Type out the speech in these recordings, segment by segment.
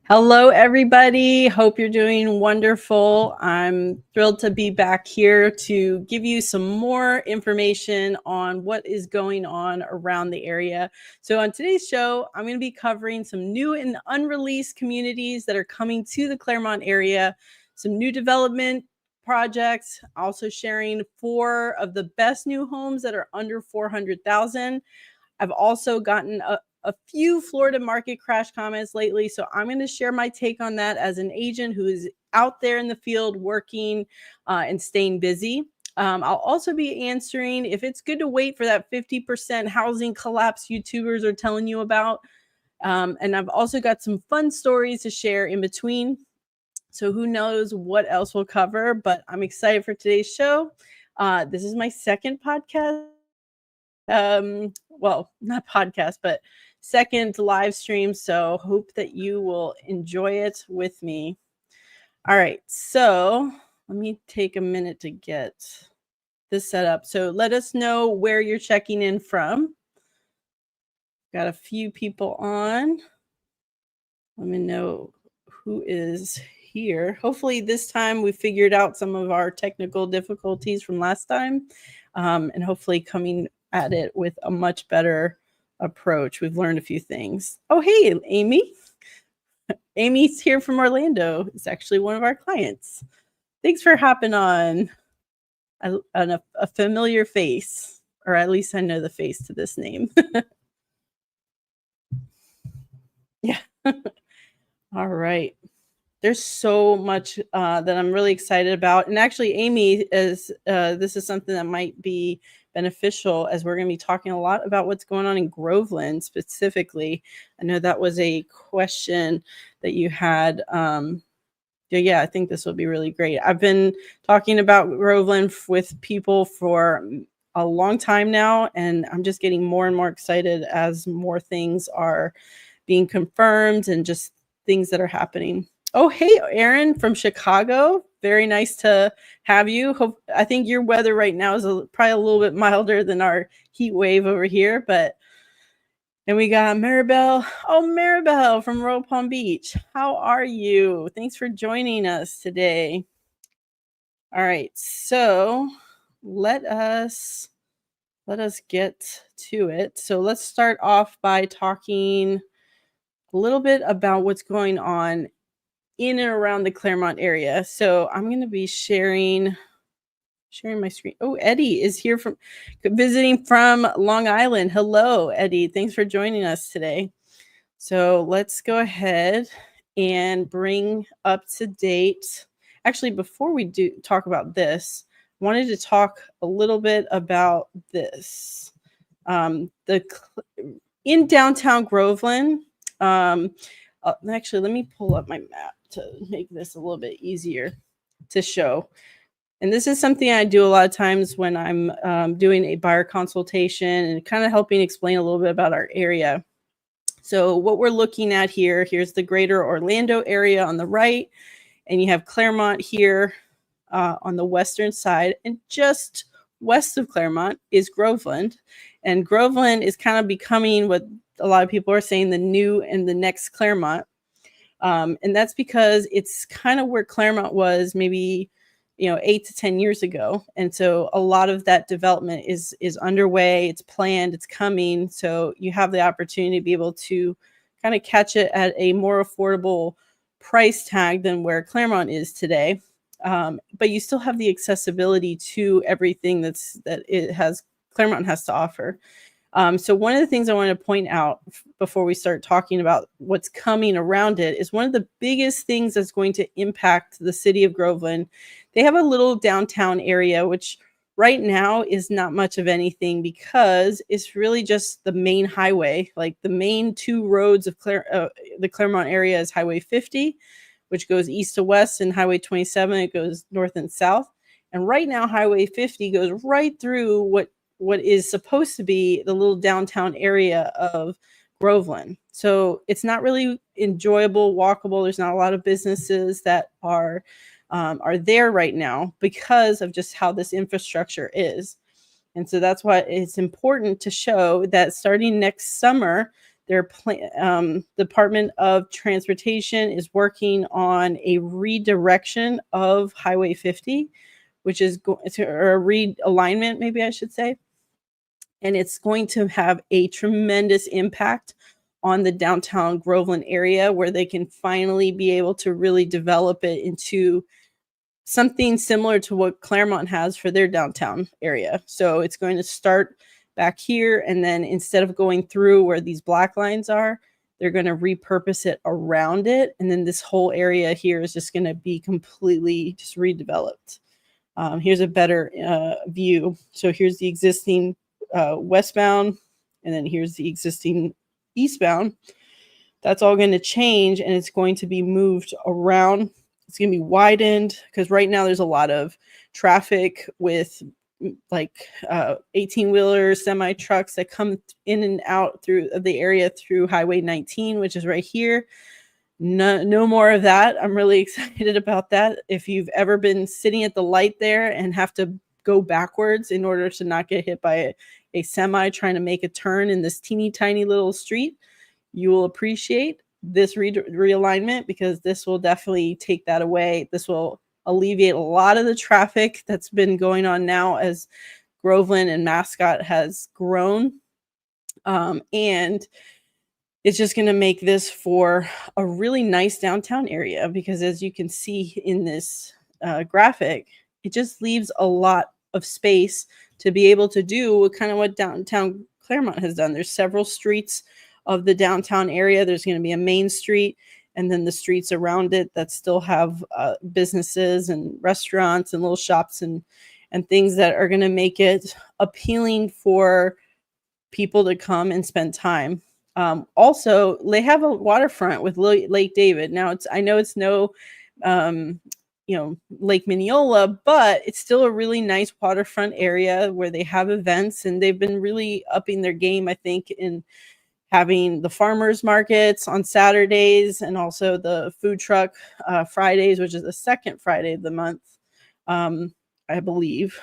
Hello, everybody. Hope you're doing wonderful. I'm thrilled to be back here to give you some more information on what is going on around the area. So on today's show, I'm going to be covering some new and unreleased communities that are coming to the Clermont area, some new development projects, also sharing 4 of the best new homes that are under 400,000. I've also gotten a few Florida market crash comments lately. So I'm going to share my take on that as an agent who is out there in the field working and staying busy. I'll also be answering if it's good to wait for that 50% housing collapse YouTubers are telling you about. And I've also got some fun stories to share in between. So who knows what else we'll cover, but I'm excited for today's show. This is my second podcast. Well, not podcast, but second live stream. So hope that you will enjoy it with me. All right. So let me take a minute to get this set up. So let us know where you're checking in from. Got a few people on. Let me know who is here. Hopefully this time we figured out some of our technical difficulties from last time, and hopefully coming at it with a much better approach. We've learned a few things. Oh, hey, Amy. Amy's here from Orlando. It's actually one of our clients. Thanks for hopping on. A familiar face, or at least I know the face to this name. Yeah. All right. There's so much that I'm really excited about. And actually, Amy, this is something that might be beneficial as we're going to be talking a lot about what's going on in Groveland specifically. I know that was a question that you had. Yeah, I think this will be really great. I've been talking about Groveland with people for a long time now, and I'm just getting more and more excited as more things are being confirmed and just things that are happening. Oh, hey, Aaron from Chicago. Very nice to have you. I think your weather right now is probably a little bit milder than our heat wave over here. But then we got Maribel. Oh, Maribel from Royal Palm Beach. How are you? Thanks for joining us today. All right, so let us get to it. So let's start off by talking a little bit about what's going on in and around the Clermont area. So I'm going to be sharing my screen. Oh, Eddie is here visiting from Long Island. Hello, Eddie. Thanks for joining us today. So let's go ahead and bring up to date. Actually, before we do talk about this, I wanted to talk a little bit about this. In downtown Groveland. Actually, let me pull up my map to make this a little bit easier to show. And this is something I do a lot of times when I'm doing a buyer consultation and kind of helping explain a little bit about our area. So what we're looking at here's the greater Orlando area on the right, and you have Clermont here on the western side, and just west of Clermont is Groveland. And Groveland is kind of becoming what a lot of people are saying the new and the next Clermont. And that's because it's kind of where Clermont was maybe 8 to 10 years ago. And so a lot of that development is underway, it's planned, it's coming. So you have the opportunity to be able to kind of catch it at a more affordable price tag than where Clermont is today. But you still have the accessibility to everything that Clermont has to offer. So one of the things I want to point out before we start talking about what's coming around it is one of the biggest things that's going to impact the city of Groveland. They have a little downtown area, which right now is not much of anything because it's really just the main highway. Like the main 2 roads of the Clermont area is Highway 50, which goes east to west, and Highway 27, it goes north and south. And right now, Highway 50 goes right through what is supposed to be the little downtown area of Groveland. So it's not really enjoyable, walkable. There's not a lot of businesses that are there right now because of just how this infrastructure is. And so that's why it's important to show that starting next summer, Their Department of Transportation is working on a redirection of Highway 50, which is or a realignment, maybe I should say. And it's going to have a tremendous impact on the downtown Groveland area, where they can finally be able to really develop it into something similar to what Clermont has for their downtown area. So it's going to start back here, and then instead of going through where these black lines are, they're going to repurpose it around it, and then this whole area here is just going to be completely just redeveloped. Here's a better view. So here's the existing westbound, and then here's the existing eastbound. That's all going to change, and it's going to be moved around. It's going to be widened, because right now there's a lot of traffic with like 18-wheelers, semi trucks that come in and out through the area through Highway 19, which is right here. No more of that. I'm really excited about that. If you've ever been sitting at the light there and have to go backwards in order to not get hit by a semi trying to make a turn in this teeny tiny little street, you will appreciate this realignment, because this will definitely take that away. This will alleviate a lot of the traffic that's been going on now as Groveland and Mascot has grown. And it's just going to make this for a really nice downtown area, because as you can see in this graphic, it just leaves a lot of space to be able to do kind of what downtown Clermont has done. There's several streets of the downtown area. There's going to be a main street, and then the streets around it that still have businesses and restaurants and little shops and things that are going to make it appealing for people to come and spend time. Also, they have a waterfront with Lake David. Now, I know it's no Lake Mineola, but it's still a really nice waterfront area where they have events, and they've been really upping their game, I think, in having the farmers markets on Saturdays, and also the food truck Fridays, which is the second Friday of the month, I believe,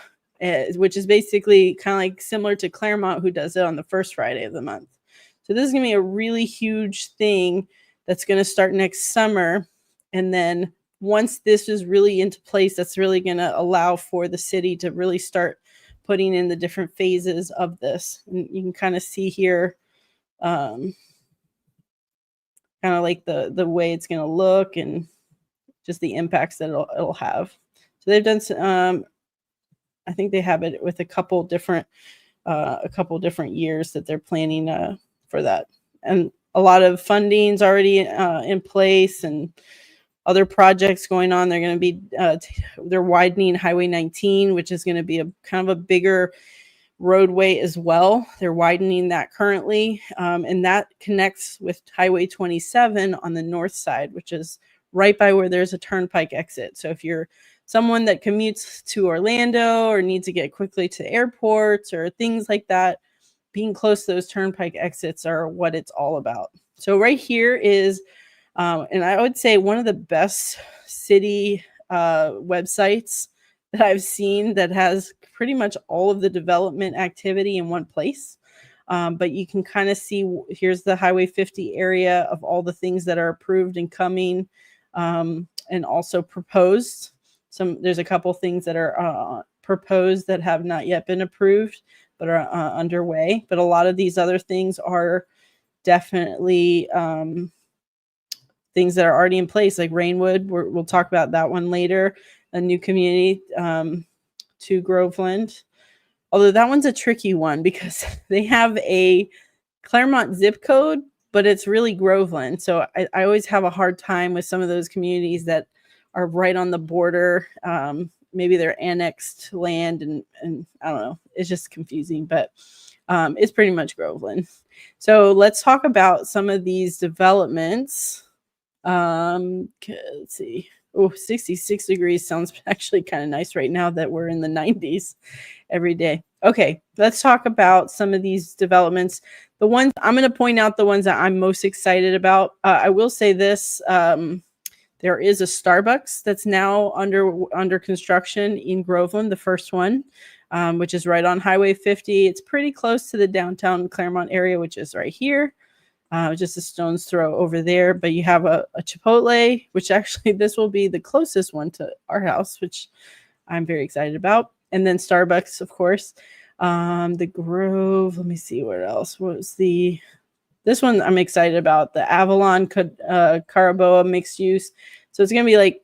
which is basically kind of like similar to Clermont, who does it on the first Friday of the month. So this is going to be a really huge thing that's going to start next summer. And then once this is really into place, that's really going to allow for the city to really start putting in the different phases of this. And you can kind of see here, kind of like the way it's going to look and just the impacts that it'll have. So they've done I think they have it with a couple different years that they're planning for that, and a lot of funding's already in place and other projects going on. They're going to be they're widening Highway 19, which is going to be a kind of a bigger roadway as well. They're widening that currently, and that connects with Highway 27 on the north side, which is right by where there's a turnpike exit. So if you're someone that commutes to Orlando or needs to get quickly to airports or things like that, being close to those turnpike exits are what it's all about. So right here is, and I would say one of the best city websites that I've seen that has pretty much all of the development activity in one place. But you can kind of see, here's the Highway 50 area of all the things that are approved and coming, and also proposed. There's a couple things that are proposed that have not yet been approved, but are underway. But a lot of these other things are definitely things that are already in place, like Rainwood. We'll talk about that one later. A new community to Groveland. Although that one's a tricky one because they have a Clermont zip code, but it's really Groveland. So I always have a hard time with some of those communities that are right on the border. Maybe they're annexed land, and I don't know. It's just confusing, but it's pretty much Groveland. So let's talk about some of these developments. Let's see. Oh, 66 degrees sounds actually kind of nice right now that we're in the 90s every day. Okay, let's talk about some of these developments. The ones I'm going to point out, the ones that I'm most excited about. I will say this. There is a Starbucks that's now under construction in Groveland, the first one, which is right on Highway 50. It's pretty close to the downtown Clermont area, which is right here. just a stone's throw over there. But you have a Chipotle, which actually this will be the closest one to our house, which I'm very excited about. And then Starbucks, of course. The Grove, let me see what else. What was this one I'm excited about, the Avalon Caraboa mixed use. So it's going to be like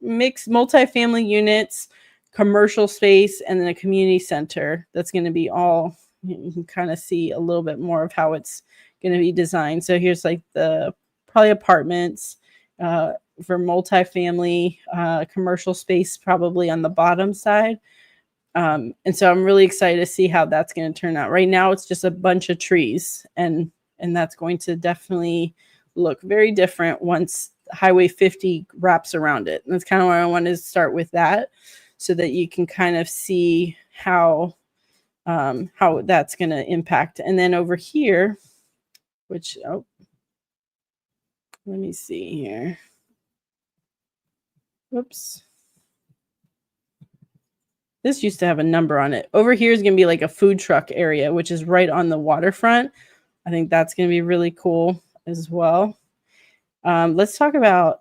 mixed multifamily units, commercial space, and then a community center. That's going to be all, you can kind of see a little bit more of how it's going to be designed. So here's like the probably apartments for multifamily, commercial space probably on the bottom side. And so I'm really excited to see how that's going to turn out. Right now, it's just a bunch of trees, and that's going to definitely look very different once Highway 50 wraps around it. And that's kind of why I wanted to start with that, so that you can kind of see how that's going to impact. And then over here, which, oh, let me see here. Whoops. This used to have a number on it. Over here is going to be like a food truck area, which is right on the waterfront. I think that's going to be really cool as well. Let's talk about,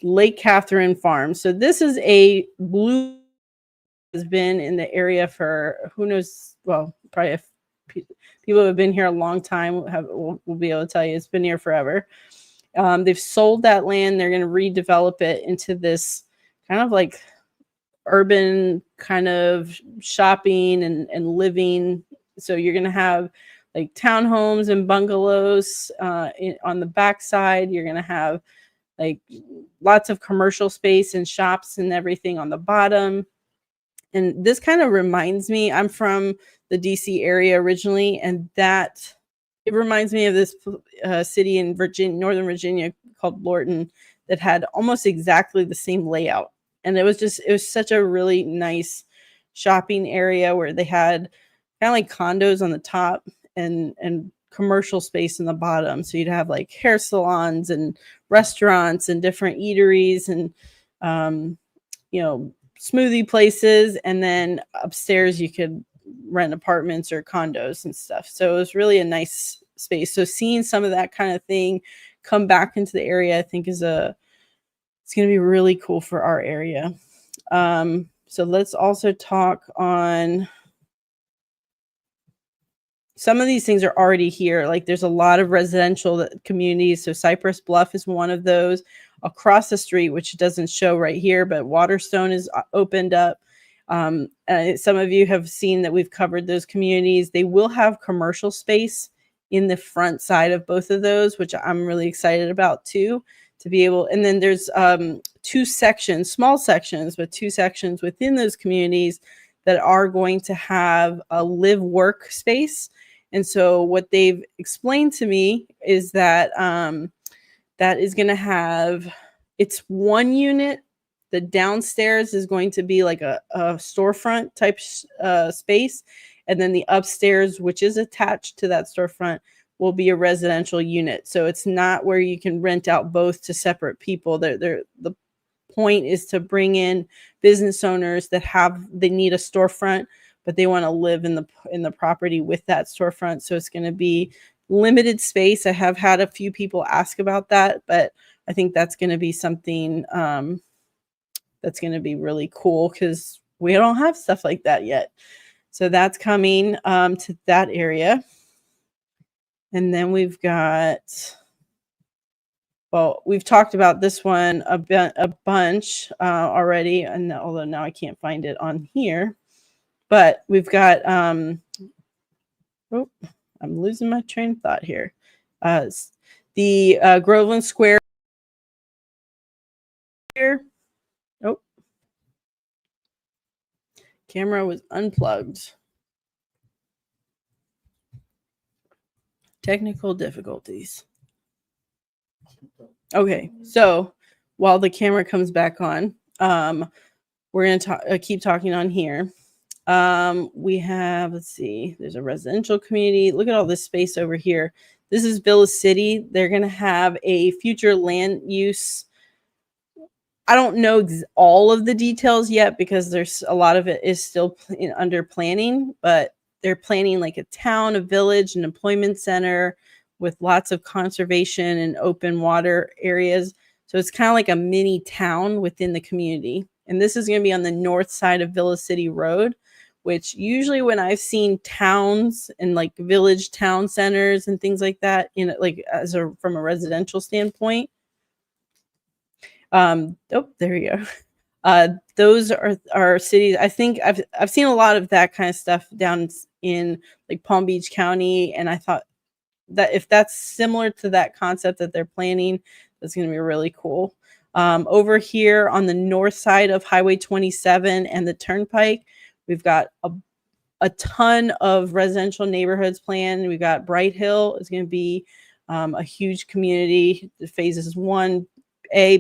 Lake Catherine Farm. So this is a blue, has been in the area for who knows, well, probably if people who have been here a long time will be able to tell you it's been here forever. They've sold that land. They're going to redevelop it into this kind of like urban kind of shopping and living. So you're going to have like townhomes and bungalows on the backside. You're going to have like lots of commercial space and shops and everything on the bottom. And this kind of reminds me, I'm from the DC area originally, and that it reminds me of this city in Virginia, Northern Virginia called Lorton, that had almost exactly the same layout. And it was such a really nice shopping area where they had kind of like condos on the top and commercial space in the bottom. So you'd have like hair salons and restaurants and different eateries and, smoothie places. And then upstairs you could rent apartments or condos and stuff. So it was really a nice space. So seeing some of that kind of thing come back into the area, I think it's going to be really cool for our area. So let's also talk on some of these things are already here. Like there's a lot of residential communities. So Cypress Bluff is one of those. Across the street, which doesn't show right here, but Waterstone is opened up. Some of you have seen that we've covered those communities. They will have commercial space in the front side of both of those, which I'm really excited about too, to be able. And then there's two sections, small sections, but two sections within those communities that are going to have a live work space. And so what they've explained to me is that that is going to have, it's one unit. The downstairs is going to be like a storefront type space. And then the upstairs, which is attached to that storefront, will be a residential unit. So it's not where you can rent out both to separate people. The point is to bring in business owners that they need a storefront, but they want to live in the property with that storefront. So it's going to be limited space. I have had a few people ask about that, but I think that's going to be something that's going to be really cool because we don't have stuff like that yet. So that's coming to that area. And then we've got, well, we've talked about this one a bunch already, and although now I can't find it on here, but we've got, I'm losing my train of thought here. The Groveland Square here. Oh, camera was unplugged. Technical difficulties. Okay, so while the camera comes back on, we're going to keep talking on here. We have, let's see, there's a residential community. Look at all this space over here. This is Villa City. They're going to have a future land use. I don't know all of the details yet because there's a lot of it is still under planning, but they're planning like a town, a village, an employment center with lots of conservation and open water areas. So it's kind of like a mini town within the community. And this is going to be on the north side of Villa City Road, which usually when I've seen towns and like village town centers and things like that, like from a residential standpoint. Oh, there you go. Those are cities. I think I've seen a lot of that kind of stuff down in like Palm Beach County, and I thought that if that's similar to that concept that they're planning, that's going to be really cool. Over here on the north side of Highway 27 and the Turnpike, we've got a ton of residential neighborhoods planned. We've got Bright Hill is going to be a huge community. The phases 1A,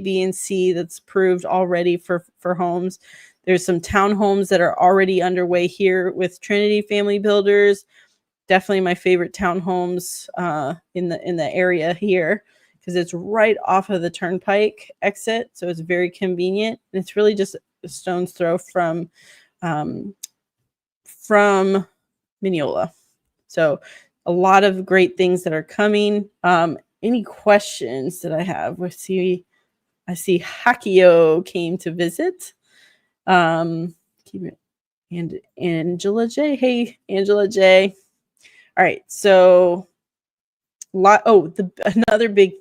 B, and C that's approved already for homes. There's some townhomes that are already underway here with Trinity Family Builders. Definitely my favorite townhomes in the area here, because it's right off of the Turnpike exit, so it's very convenient. And it's really just a stone's throw from Mineola. So a lot of great things that are coming. Any questions that I have? I see Hakio came to visit. And Angela J. Hey, Angela J. All right, so another big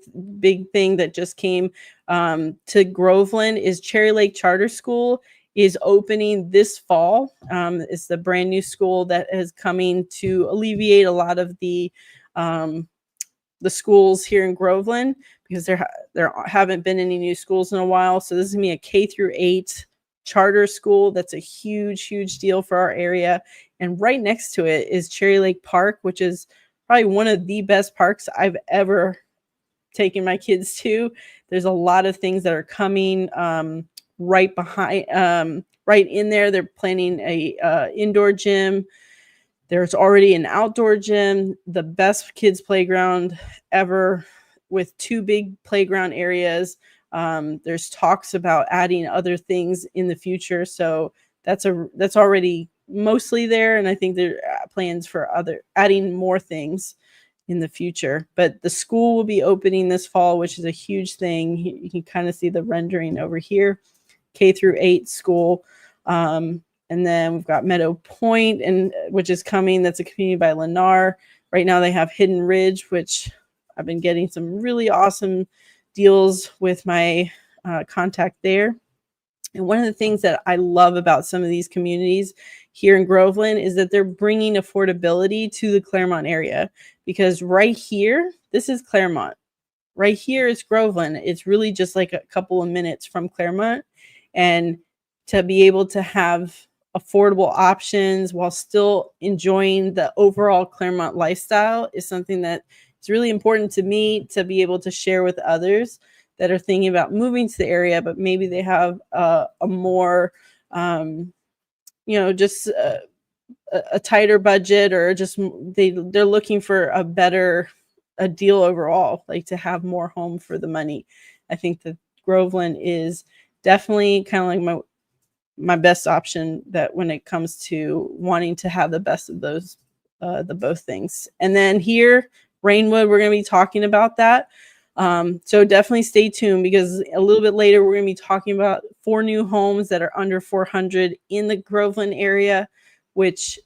thing that just came to Groveland is Cherry Lake Charter School is opening this fall. It's the brand new school that is coming to alleviate a lot of the schools here in Groveland, because there haven't been any new schools in a while. So this is gonna be a K-8 charter school. That's a huge deal for our area. And right next to it is Cherry Lake Park, which is probably one of the best parks I've ever taken my kids to. There's a lot of things that are coming right behind, right in there. They're planning a indoor gym. There's already an outdoor gym, the best kids playground ever, with 2 big playground areas. There's talks about adding other things in the future. So that's already mostly there. And I think there are plans for adding more things in the future. But the school will be opening this fall, which is a huge thing. You can kind of see the rendering over here. K-8 school. And then we've got Meadow Point, which is coming. That's a community by Lennar. Right now they have Hidden Ridge, which I've been getting some really awesome deals with my contact there. And one of the things that I love about some of these communities here in Groveland is that they're bringing affordability to the Clermont area, because right here, this is Clermont. Right here is Groveland. It's really just like a couple of minutes from Clermont. And to be able to have affordable options while still enjoying the overall Clermont lifestyle is something that is really important to me to be able to share with others that are thinking about moving to the area, but maybe they have a more, just a tighter budget, or just they're looking for a deal overall, like to have more home for the money. I think that Groveland is definitely kind of like my best option, that when it comes to wanting to have the best of those, the both things. And then here, Rainwood, we're going to be talking about that. So definitely stay tuned, because a little bit later, we're going to be talking about 4 new homes that are under 400 in the Groveland area, which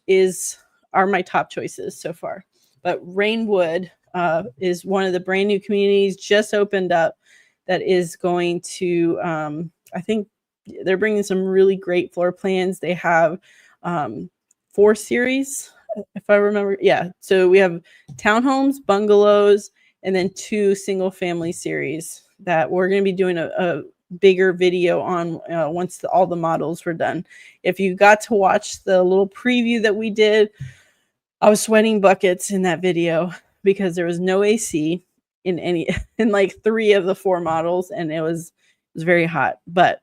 are my top choices so far. But Rainwood is one of the brand new communities just opened up that is going to, I think they're bringing some really great floor plans. They have 4 series, if I remember. Yeah. So we have townhomes, bungalows, and then 2 single family series that we're going to be doing a bigger video on once all the models were done. If you got to watch the little preview that we did, I was sweating buckets in that video, because there was no AC in like 3 of the 4 models, and it was very hot. But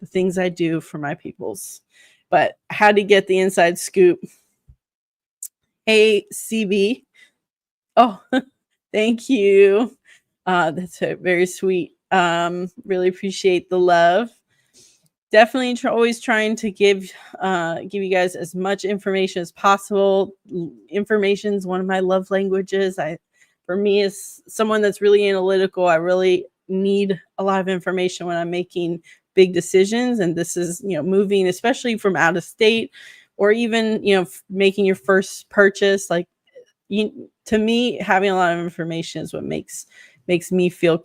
the things I do for my peoples. But I had to get the inside scoop. Hey, CB. Oh, thank you. That's very sweet. Really appreciate the love. Definitely always trying to give you guys as much information as possible. Information is one of my love languages. I for me as someone that's really analytical, I really need a lot of information when I'm making big decisions. And this is, moving, especially from out of state, or even, making your first purchase. Like, to me, having a lot of information is what makes me feel,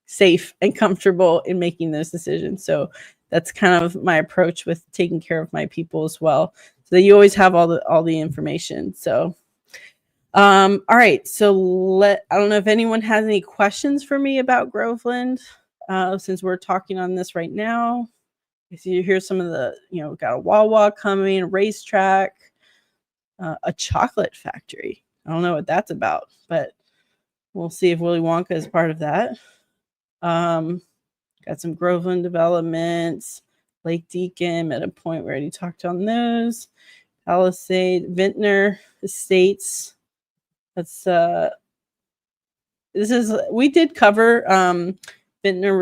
safe and comfortable in making those decisions. So that's kind of my approach with taking care of my people as well. So that you always have all the information. So, all right. So I don't know if anyone has any questions for me about Groveland, since we're talking on this right now. So you hear some of the, got a Wawa coming, a racetrack, a chocolate factory. I don't know what that's about, but we'll see if Willy Wonka is part of that. Got some Groveland developments, Lake Deacon, at a point we already talked on those. Palisade, Vintner Estates. That's we did cover Vintner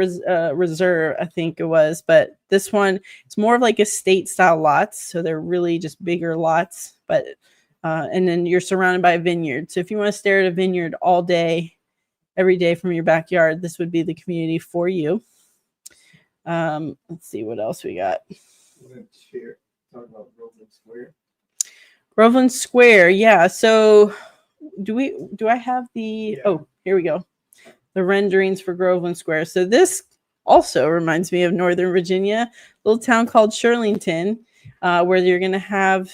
Reserve, I think it was, but this one, it's more of like estate style lots, so they're really just bigger lots, but and then you're surrounded by a vineyard. So if you want to stare at a vineyard all day, every day from your backyard, this would be the community for you. Let's see what else we got. Talk about Groveland Square. Groveland Square, yeah. So do I have the? Yeah. Oh, here we go. The renderings for Groveland Square. So this also reminds me of Northern Virginia, a little town called Shirlington, where you're going to have.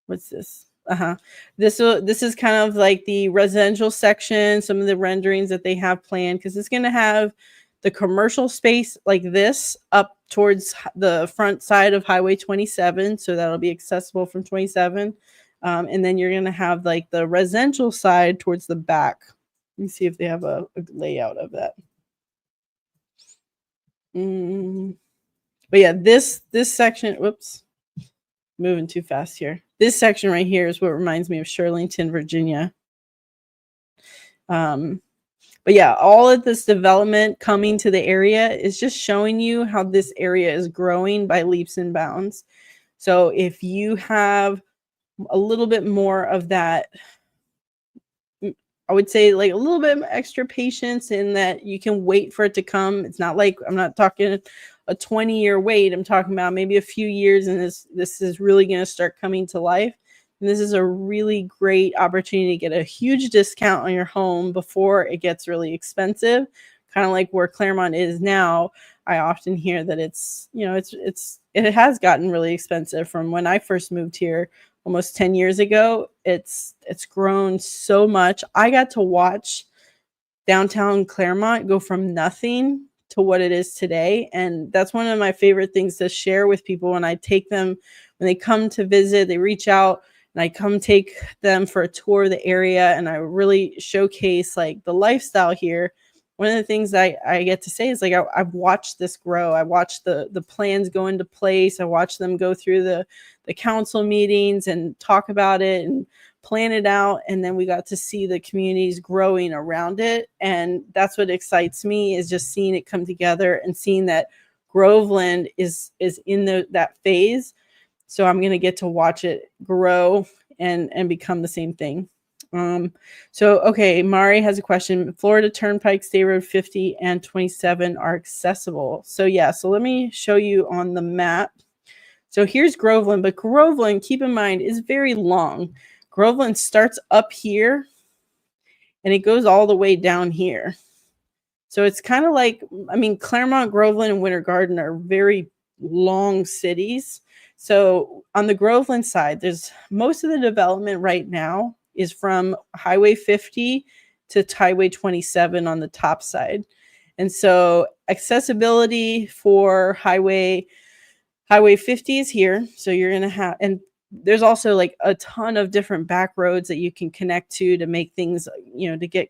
What's this? This is kind of like the residential section, some of the renderings that they have planned, because it's going to have the commercial space like this up towards the front side of Highway 27. So that'll be accessible from 27. And then you're going to have like the residential side towards the back. Let me see if they have a layout of that. But yeah, this section, whoops, moving too fast here. This section right here is what reminds me of Shirlington, Virginia. But yeah, all of this development coming to the area is just showing you how this area is growing by leaps and bounds. So if you have a little bit more of that, I would say like a little bit of extra patience in that you can wait for it to come. It's not like, I'm not talking a 20-year wait. I'm talking about maybe a few years, and this is really going to start coming to life. And this is a really great opportunity to get a huge discount on your home before it gets really expensive. Kind of like where Clermont is now. I often hear that it has gotten really expensive from when I first moved here almost 10 years ago. It's grown so much. I got to watch downtown Clermont go from nothing to what it is today. And that's one of my favorite things to share with people when I take them, when they come to visit, they reach out and I come take them for a tour of the area, and I really showcase like the lifestyle here. One of the things I get to say is like, I've watched this grow. I watched the plans go into place. I watched them go through the council meetings and talk about it and plan it out. And then we got to see the communities growing around it. And that's what excites me, is just seeing it come together and seeing that Groveland is in that phase. So I'm going to get to watch it grow and become the same thing. Okay, Mari has a question. Florida Turnpike, State Road 50 and 27 are accessible. So yeah, so let me show you on the map. So here's Groveland, but Groveland, keep in mind, is very long. Groveland starts up here and it goes all the way down here. So it's kind of like, Clermont, Groveland, and Winter Garden are very long cities. So on the Groveland side, there's most of the development right now is from Highway 50 to Highway 27 on the top side. And so accessibility for Highway 50 is here. So you're going to have, and there's also like a ton of different back roads that you can connect to make things, to get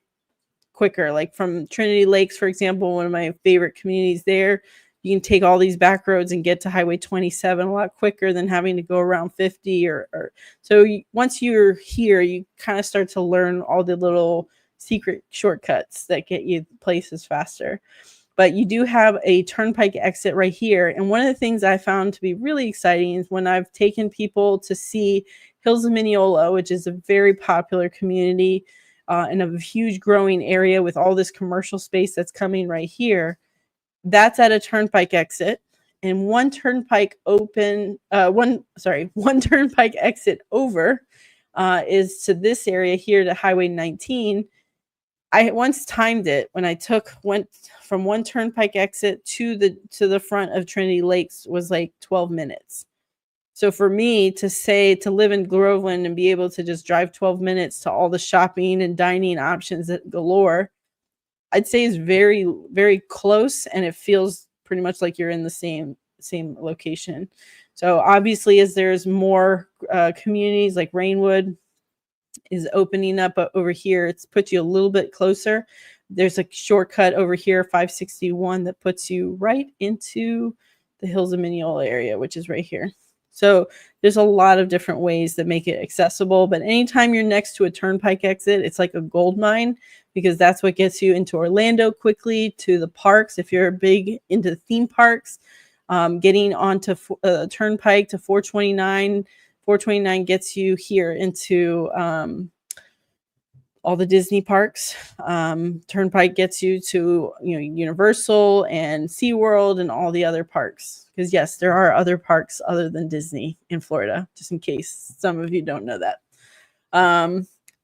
quicker. Like from Trinity Lakes, for example, one of my favorite communities there, you can take all these back roads and get to Highway 27 a lot quicker than having to go around 50 or so. Once you're here, you kind of start to learn all the little secret shortcuts that get you places faster. But you do have a turnpike exit right here. And one of the things I found to be really exciting is when I've taken people to see Hills of Mineola, which is a very popular community and a huge growing area with all this commercial space that's coming right here. That's at a turnpike exit, and one turnpike exit over is to this area here to Highway 19. I once timed it when I went from one turnpike exit to the front of Trinity Lakes was like 12 minutes. So for me to live in Groveland and be able to just drive 12 minutes to all the shopping and dining options at galore, I'd say is very, very close, and it feels pretty much like you're in the same location. So obviously, as there's more communities like Rainwood is opening up over here, it's put you a little bit closer. There's a shortcut over here, 561, that puts you right into the Hills of Mineola area, which is right here. So there's a lot of different ways that make it accessible. But anytime you're next to a turnpike exit, it's like a gold mine, because that's what gets you into Orlando quickly, to the parks. If you're big into theme parks, getting onto turnpike to 429. 429 gets you here into all the Disney parks. Turnpike gets you to Universal and SeaWorld and all the other parks. Because yes, there are other parks other than Disney in Florida, just in case some of you don't know that.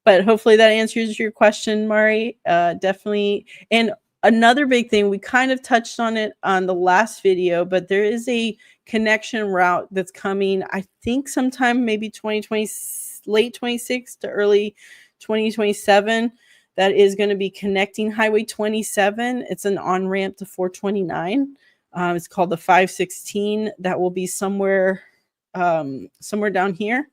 But hopefully that answers your question, Mari. Definitely. And another big thing, we kind of touched on it on the last video, but there is a connection route that's coming, I think sometime maybe 2020, late 26 to early 2027, that is going to be connecting Highway 27. It's an on-ramp to 429. It's called the 516. That will be somewhere down here.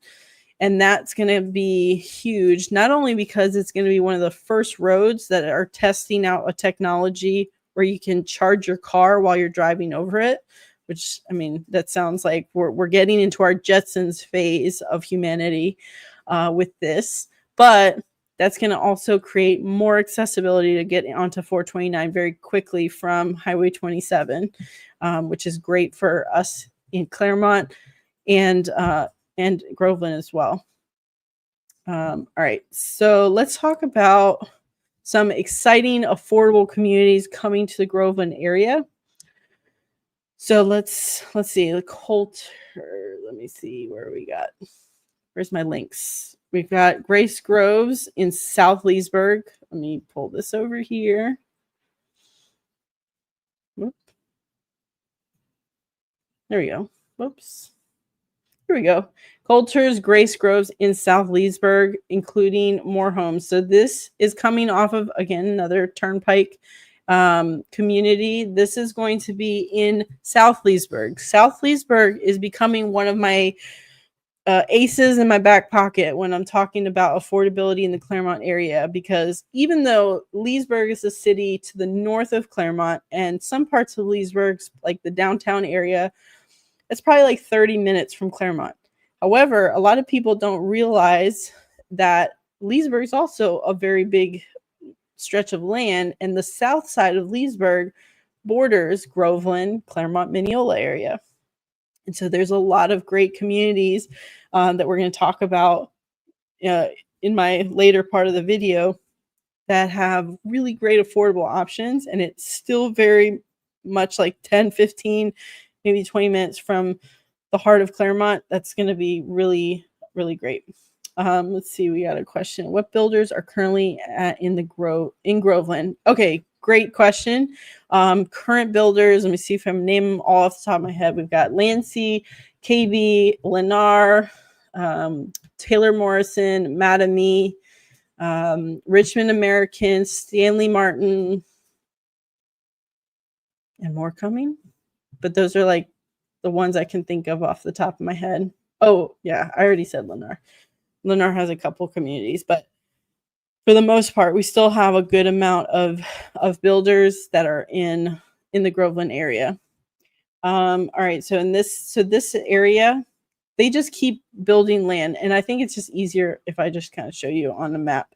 And that's going to be huge, not only because it's going to be one of the first roads that are testing out a technology where you can charge your car while you're driving over it, which, I mean, that sounds like we're getting into our Jetsons phase of humanity with this. But that's going to also create more accessibility to get onto 429 very quickly from Highway 27, which is great for us in Clermont and Groveland as well. All right, so let's talk about some exciting, affordable communities coming to the Groveland area. So let's see, the Coulter. Let me see where we got. Where's my links? We've got Grace Groves in South Leesburg. Let me pull this over here. Whoop. There we go. Whoops. Here we go. Coulter's Grace Groves in South Leesburg, including more homes. So this is coming off of, again, another turnpike community. This is going to be in South Leesburg. South Leesburg is becoming one of my aces in my back pocket when I'm talking about affordability in the Clermont area, because even though Leesburg is a city to the north of Clermont, and some parts of Leesburg, like the downtown area, it's probably like 30 minutes from Clermont. However, a lot of people don't realize that Leesburg is also a very big stretch of land, and the south side of Leesburg borders Groveland, Clermont, Mineola area. And so there's a lot of great communities that we're going to talk about in my later part of the video that have really great affordable options. And it's still very much like 10, 15, maybe 20 minutes from the heart of Clermont. That's going to be really, really great. Let's see. We got a question. What builders are currently in Groveland? Okay. Great question. Current builders, let me see if I'm naming them all off the top of my head. We've got Lancy, KB, Lennar, Taylor Morrison, Mattamy, Richmond American, Stanley Martin, and more coming. But those are like the ones I can think of off the top of my head. Oh, yeah, I already said Lennar. Lennar has a couple communities, but for the most part, we still have a good amount of builders that are in the Groveland area. All right, so this area, they just keep building land, and I think it's just easier if I just kind of show you on the map.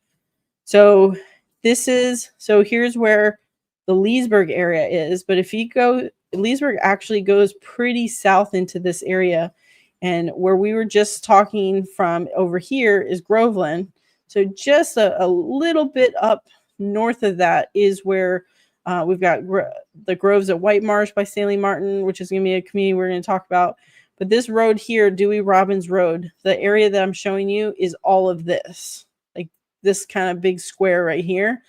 So here's where the Leesburg area is, but if you go, Leesburg actually goes pretty south into this area, And where we were just talking from over here is Groveland. So just a little bit up north of that is where we've got the Groves at White Marsh by Stanley Martin, which is going to be a community we're going to talk about. But this road here, Dewey Robbins Road, the area that I'm showing you is all of this, like this kind of big square right here.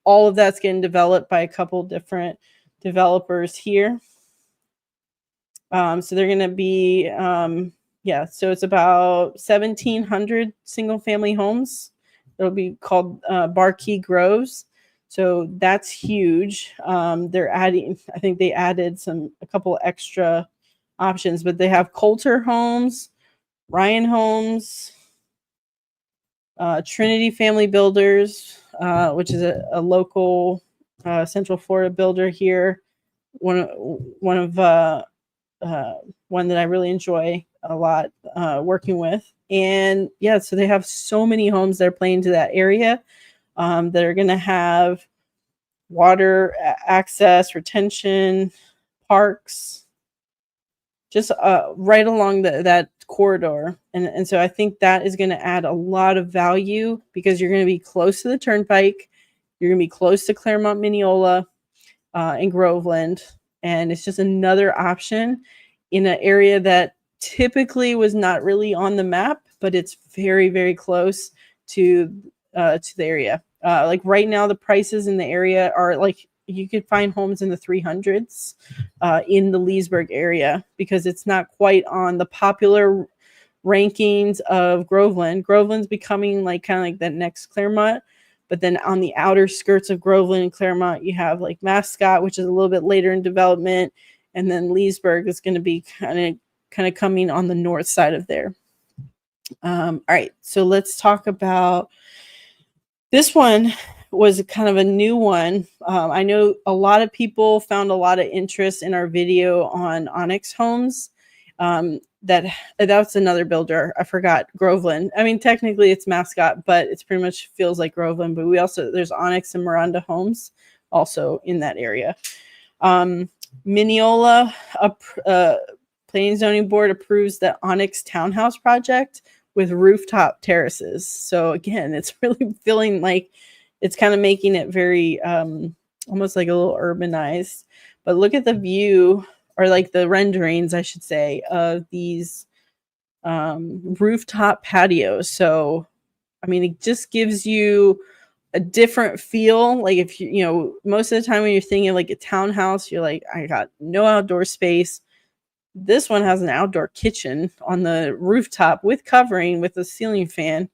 All of that's getting developed by a couple different developers here. So they're going to be, so it's about 1,700 single family homes. It'll be called Barkey Groves. So that's huge. They're adding, I think they added a couple extra options, but they have Coulter Homes, Ryan Homes, Trinity Family Builders, which is a local Central Florida builder here. One that I really enjoy a lot working with. And yeah, so they have so many homes that are playing to that area that are going to have water access, retention, parks, just right along that corridor. And so I think that is going to add a lot of value because you're going to be close to the turnpike. You're going to be close to Clermont, Mineola, and Groveland. And it's just another option in an area that typically was not really on the map, but it's very, very close to the area. Like right now, the prices in the area are like you could find homes in the 300s in the Leesburg area because it's not quite on the popular rankings of Groveland. Groveland's becoming like kind of like that next Clermont. But then on the outer skirts of Groveland and Clermont, you have like Mascot, which is a little bit later in development. And then Leesburg is going to be kind of coming on the north side of there. All right, so let's talk about this one. Was kind of a new one. I know a lot of people found a lot of interest in our video on Onyx Homes. That's another builder. I forgot Groveland. I mean, technically it's Mascot, but it's pretty much feels like Groveland. But there's Onyx and Miranda Homes also in that area. Mineola, Planning and Zoning Board approves the Onyx Townhouse project with rooftop terraces. So again, it's really feeling like it's kind of making it very almost like a little urbanized. But look at the view, or like the renderings, I should say, of these rooftop patios. So, I mean, it just gives you a different feel. Like if most of the time when you're thinking of like a townhouse, you're like, I got no outdoor space. This one has an outdoor kitchen on the rooftop with covering with a ceiling fan.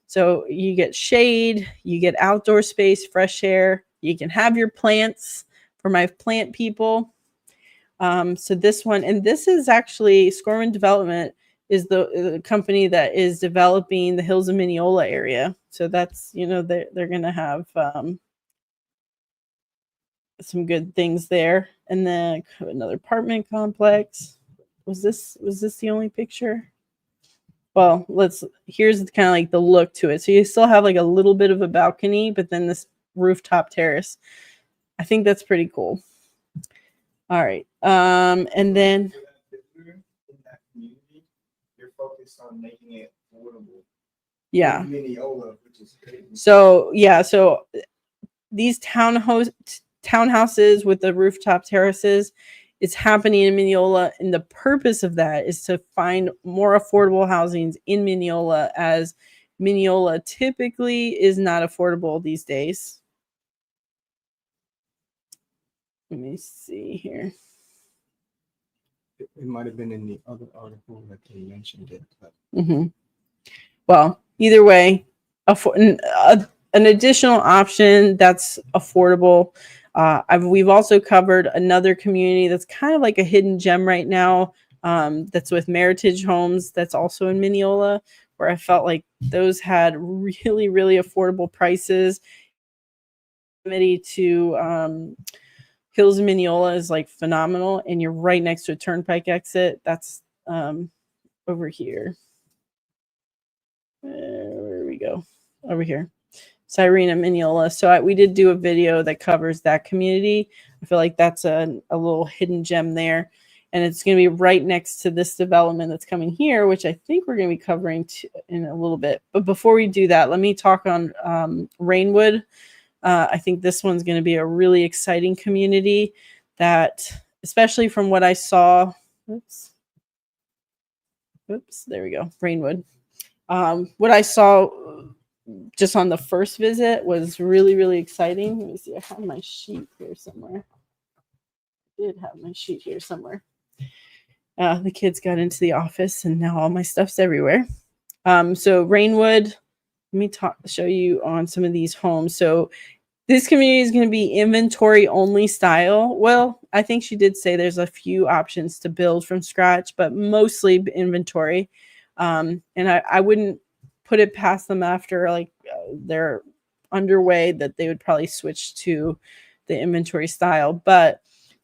So you get shade, you get outdoor space, fresh air. You can have your plants for my plant people. So this one, and this is actually Scorman Development is the company that is developing the Hills of Mineola area. So that's, they're going to have some good things there. And then another apartment complex. Was this the only picture? Well, here's kind of like the look to it. So you still have like a little bit of a balcony, but then this rooftop terrace. I think that's pretty cool. All right. And then in that community, you're focused on making it affordable. Yeah. Mineola, which is crazy. So these townhouses with the rooftop terraces, it's happening in Mineola, and the purpose of that is to find more affordable housings in Mineola, as Mineola typically is not affordable these days. Let me see here. It might have been in the other article that they mentioned it. But. Mm-hmm. Well, either way, an additional option that's affordable. We've also covered another community that's kind of like a hidden gem right now. That's with Meritage Homes. That's also in Mineola, where I felt like those had really, really affordable prices. Proximity to Hills of Mineola is like phenomenal, and you're right next to a turnpike exit. That's over here. Where we go? Over here. Cyrena, Mineola. So we did do a video that covers that community. I feel like that's a little hidden gem there. and it's going to be right next to this development that's coming here, which I think we're going to be covering in a little bit. But before we do that, let me talk on Rainwood. I think this one's going to be a really exciting community that, especially from what I saw, oops, there we go, Rainwood. What I saw just on the first visit was really, really exciting. Let me see, I have my sheet here somewhere. I did have my sheet here somewhere. The kids got into the office and now all my stuff's everywhere. So Rainwood, let me show you on some of these homes. So this community is going to be inventory only style. Well, I think she did say there's a few options to build from scratch, but mostly inventory. And I wouldn't put it past them after like they're underway that they would probably switch to the inventory style. But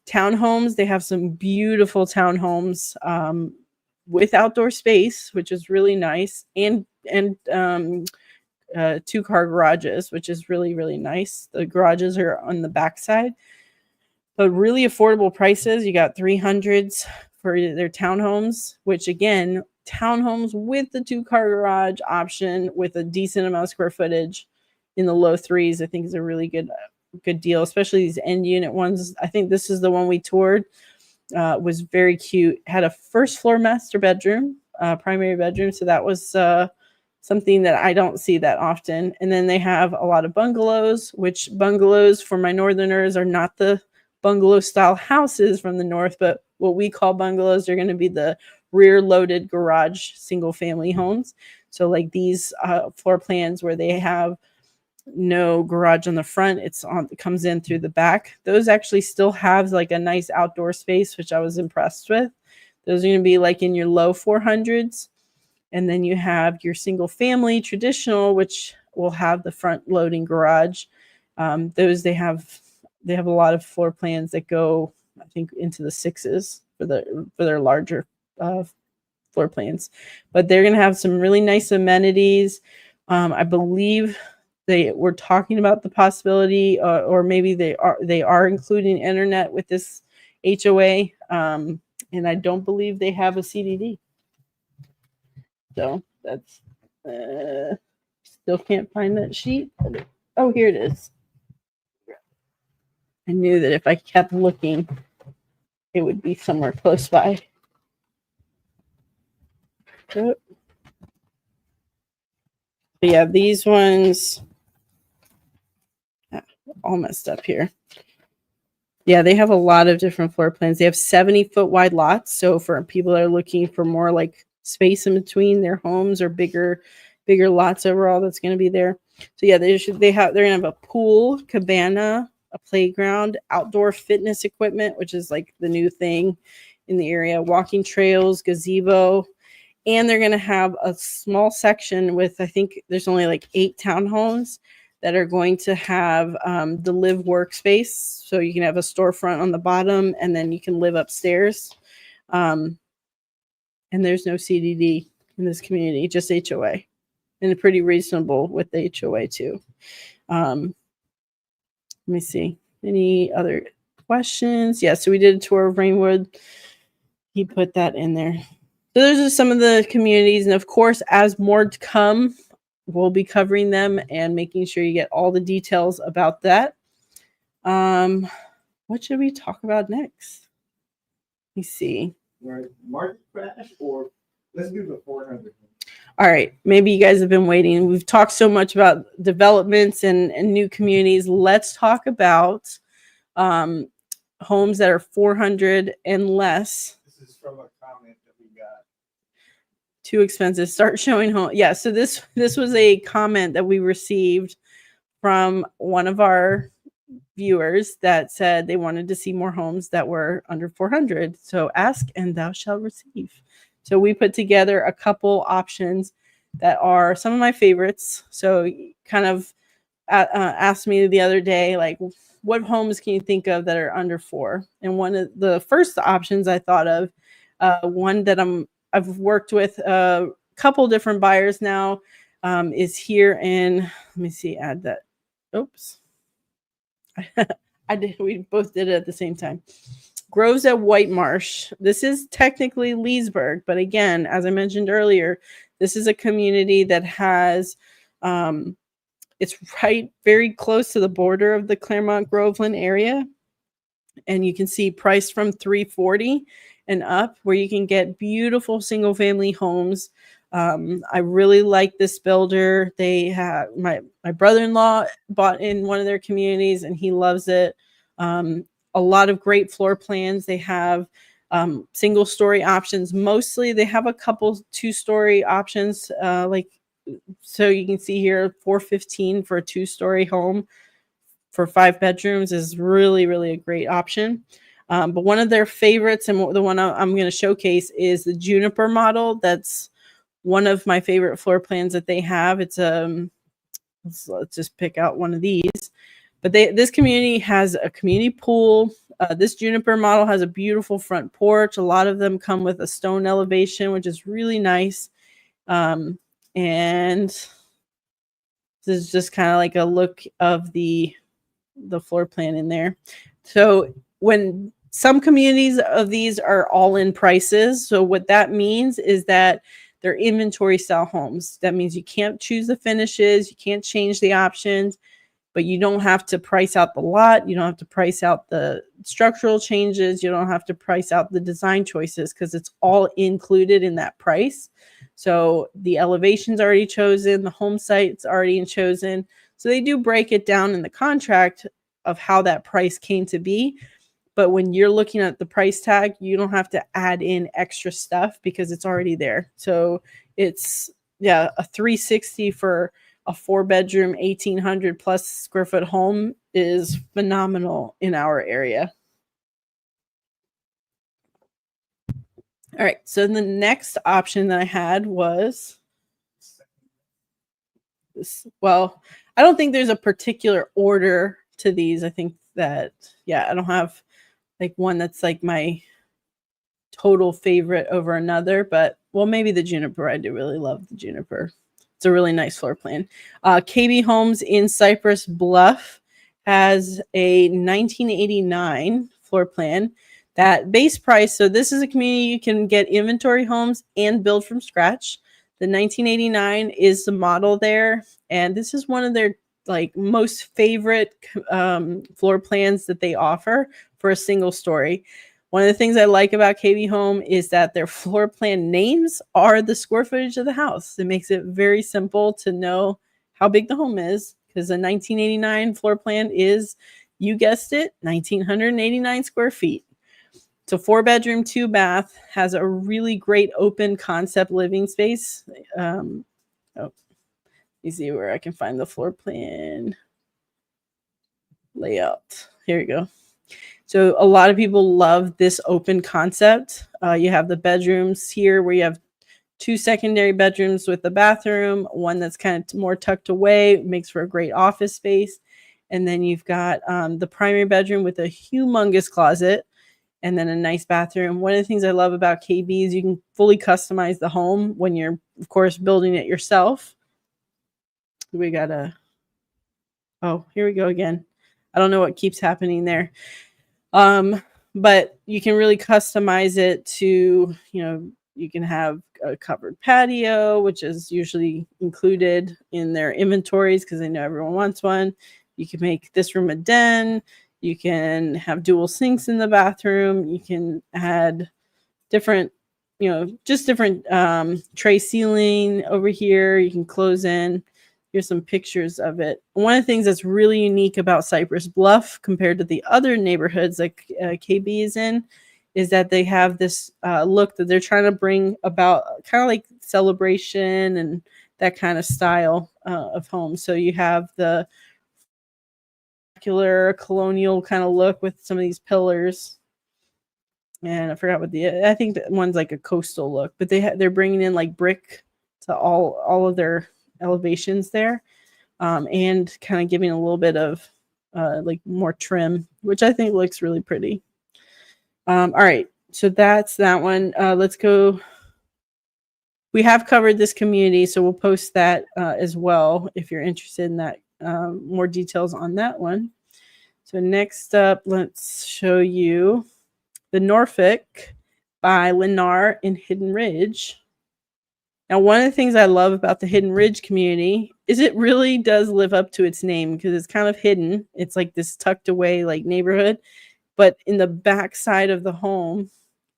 townhomes, they have some beautiful townhomes with outdoor space, which is really nice, and 2-car garages, which is really, really nice. The garages are on the backside, but really affordable prices. You got 300s for their townhomes, which again, townhomes with the 2-car garage option with a decent amount of square footage in the low 3s, I think is a really good deal, especially these end unit ones. I think this is the one we toured. Was very cute. Had a first floor master bedroom, primary bedroom. So that was something that I don't see that often. And then they have a lot of bungalows, which bungalows for my northerners are not the bungalow style houses from the north, but what we call bungalows are going to be the rear loaded garage single family homes. So like these floor plans where they have no garage on the front, it comes in through the back. Those actually still have like a nice outdoor space, which I was impressed with. Those are going to be like in your low 400s. And then you have your single family traditional, which will have the front loading garage. Those they have a lot of floor plans that go, I think, into the 6s for their larger floor plans. But they're going to have some really nice amenities. I believe they were talking about the possibility, or maybe they are including internet with this HOA, and I don't believe they have a CDD. So that's still can't find that sheet. Oh, here it is. I knew that if I kept looking, it would be somewhere close by. But yeah, these ones all messed up here. Yeah, they have a lot of different floor plans. They have 70-foot wide lots. So for people that are looking for more like space in between their homes or bigger lots overall, that's going to be there. So yeah, they're going to have a pool, cabana, a playground, outdoor fitness equipment, which is like the new thing in the area, walking trails, gazebo, and they're going to have a small section with, I think there's only like 8 townhomes that are going to have the live workspace. So you can have a storefront on the bottom and then you can live upstairs. And there's no CDD in this community, just HOA. And pretty reasonable with the HOA too. Let me see. Any other questions? Yeah, so we did a tour of Rainwood. He put that in there. So those are some of the communities. And of course, as more to come, we'll be covering them and making sure you get all the details about that. What should we talk about next? Let me see. Right. Market crash, or let's do the 400. All right. Maybe you guys have been waiting. We've talked so much about developments and new communities. Let's talk about homes that are 400 and less. This is from a comment that we got. Too expensive. Start showing home. Yeah. So this was a comment that we received from one of our viewers that said they wanted to see more homes that were under 400. So ask and thou shalt receive. So we put together a couple options that are some of my favorites. So kind of asked me the other day, like, what homes can you think of that are under 4? And one of the first options I thought of, one that I've worked with a couple different buyers now, is here in, let me see, add that. Oops. I did. We both did it at the same time. Groves at White Marsh. This is technically Leesburg, but again, as I mentioned earlier, this is a community that has, it's right very close to the border of the Clermont Groveland area. And you can see priced from 340 and up, where you can get beautiful single family homes. I really like this builder. They have my brother-in-law bought in one of their communities and he loves it. A lot of great floor plans. They have single story options. Mostly they have a couple 2-story options. So you can see here, $415 for a 2-story home for 5 bedrooms is really, really a great option. But one of their favorites, and the one I'm going to showcase, is the Juniper model. That's one of my favorite floor plans that they have. It's let's just pick out one of these. But this community has a community pool. This Juniper model has a beautiful front porch. A lot of them come with a stone elevation, which is really nice. And this is just kind of like a look of the floor plan in there. So when some communities of these are all in prices, so what that means is that they're inventory style homes. That means you can't choose the finishes, you can't change the options, but you don't have to price out the lot, you don't have to price out the structural changes, you don't have to price out the design choices, because it's all included in that price. So the elevation's already chosen, the home site's already chosen. So they do break it down in the contract of how that price came to be. But when you're looking at the price tag, you don't have to add in extra stuff because it's already there. So it's, a $360 for a 4-bedroom, 1,800 plus square foot home is phenomenal in our area. All right. So the next option that I had was this. Well, I don't think there's a particular order to these. I think that, I don't have like one that's like my total favorite over another, but maybe the Juniper. I do really love the Juniper. It's a really nice floor plan. KB Homes in Cypress Bluff has a 1989 floor plan. That base price, so this is a community you can get inventory homes and build from scratch. The 1989 is the model there, and this is one of their most favorite floor plans that they offer for a single story. One of the things I like about KB Home is that their floor plan names are the square footage of the house. It makes it very simple to know how big the home is, because a 1989 floor plan is, you guessed it, 1,989 square feet. It's a 4-bedroom, 2-bath, has a really great open concept living space. Let me see where I can find the floor plan layout. Here we go. So a lot of people love this open concept. You have the bedrooms here where you have 2 secondary bedrooms with the bathroom, one that's kind of more tucked away, makes for a great office space. And then you've got the primary bedroom with a humongous closet and then a nice bathroom. One of the things I love about KB is you can fully customize the home when you're, of course, building it yourself. We got here we go again. I don't know what keeps happening there. But you can really customize it to, you can have a covered patio, which is usually included in their inventories because they know everyone wants one. You can make this room a den. You can have dual sinks in the bathroom. You can add different, just different tray ceiling over here. You can close in. Here's some pictures of it. One of the things that's really unique about Cypress Bluff compared to the other neighborhoods like KB is in is that they have this look that they're trying to bring about, kind of like celebration and that kind of style of home. So you have the colonial kind of look with some of these pillars. And I forgot I think that one's like a coastal look, but they're bringing in like brick to all of their elevations there, and kind of giving a little bit of like more trim, which I think looks really pretty. All right, so that's that one. Let's go. We have covered this community, so we'll post that as well if you're interested in that, more details on that one. So next up, let's show you the Norfolk by Lennar in Hidden Ridge. Now, one of the things I love about the Hidden Ridge community is it really does live up to its name because it's kind of hidden. It's like this tucked away like neighborhood, but in the back side of the home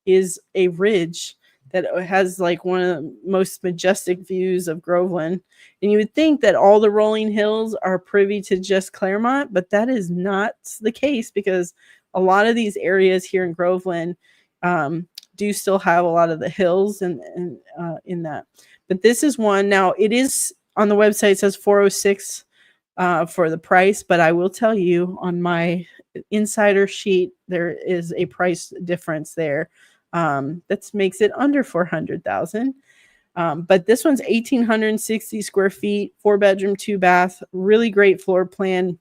is a ridge that has like one of the most majestic views of Groveland. And you would think that all the rolling hills are privy to just Clermont, but that is not the case because a lot of these areas here in Groveland do still have a lot of the hills and in that. But this is one. Now, it is on the website, it says 406 for the price, but I will tell you on my insider sheet, there is a price difference there. That makes it under 400,000. But this one's 1,860 square feet, 4-bedroom, 2-bath, really great floor plan.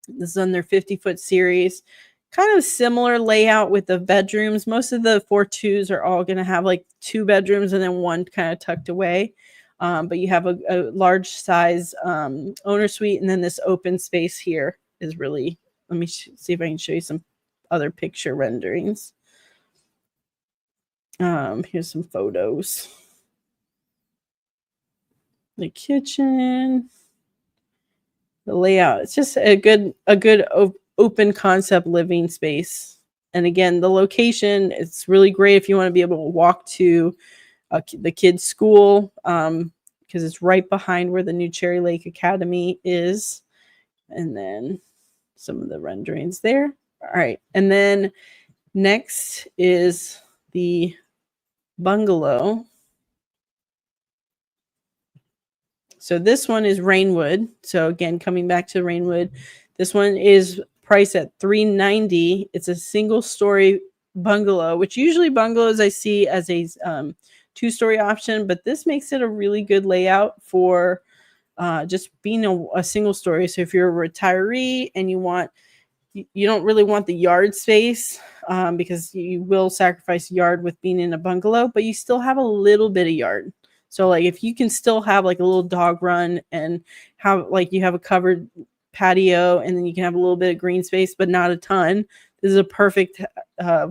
This is on their 50-foot series. Kind of similar layout with the bedrooms. Most of the 4.2s are all going to have like 2 bedrooms and then one kind of tucked away. But you have a large size owner suite, and then this open space here is really, let me see if I can show you some other picture renderings. Here's some photos. The kitchen, the layout. It's just a good open concept living space. And again, the location, it's really great if you want to be able to walk to the kids' school because it's right behind where the new Cherry Lake Academy is. And then some of the renderings there. All right. And then next is the bungalow. So this one is Rainwood. So again, coming back to Rainwood, this one is priced at $390. It's a single story bungalow, which usually bungalows I see as a 2-story option, but this makes it a really good layout for just being a single story. So if you're a retiree and you don't really want the yard space because you will sacrifice yard with being in a bungalow, but you still have a little bit of yard. So like if you can still have like a little dog run and have like you have a covered patio and then you can have a little bit of green space, but not a ton, this is a perfect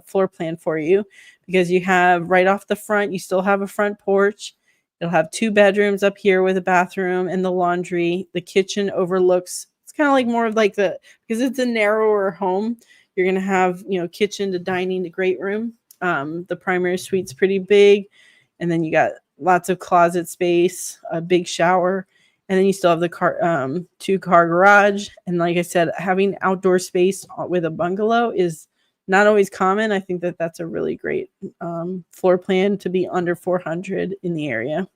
floor plan for you because you have right off the front, you still have a front porch. It'll have 2 bedrooms up here with a bathroom and the laundry. The kitchen overlooks, it's kind of like more of like because it's a narrower home, you're going to have, kitchen to dining to great room. The primary suite's pretty big. And then you got lots of closet space, a big shower. And then you still have the 2-car garage. And like I said, having outdoor space with a bungalow is not always common. I think that that's a really great floor plan to be under 400 in the area.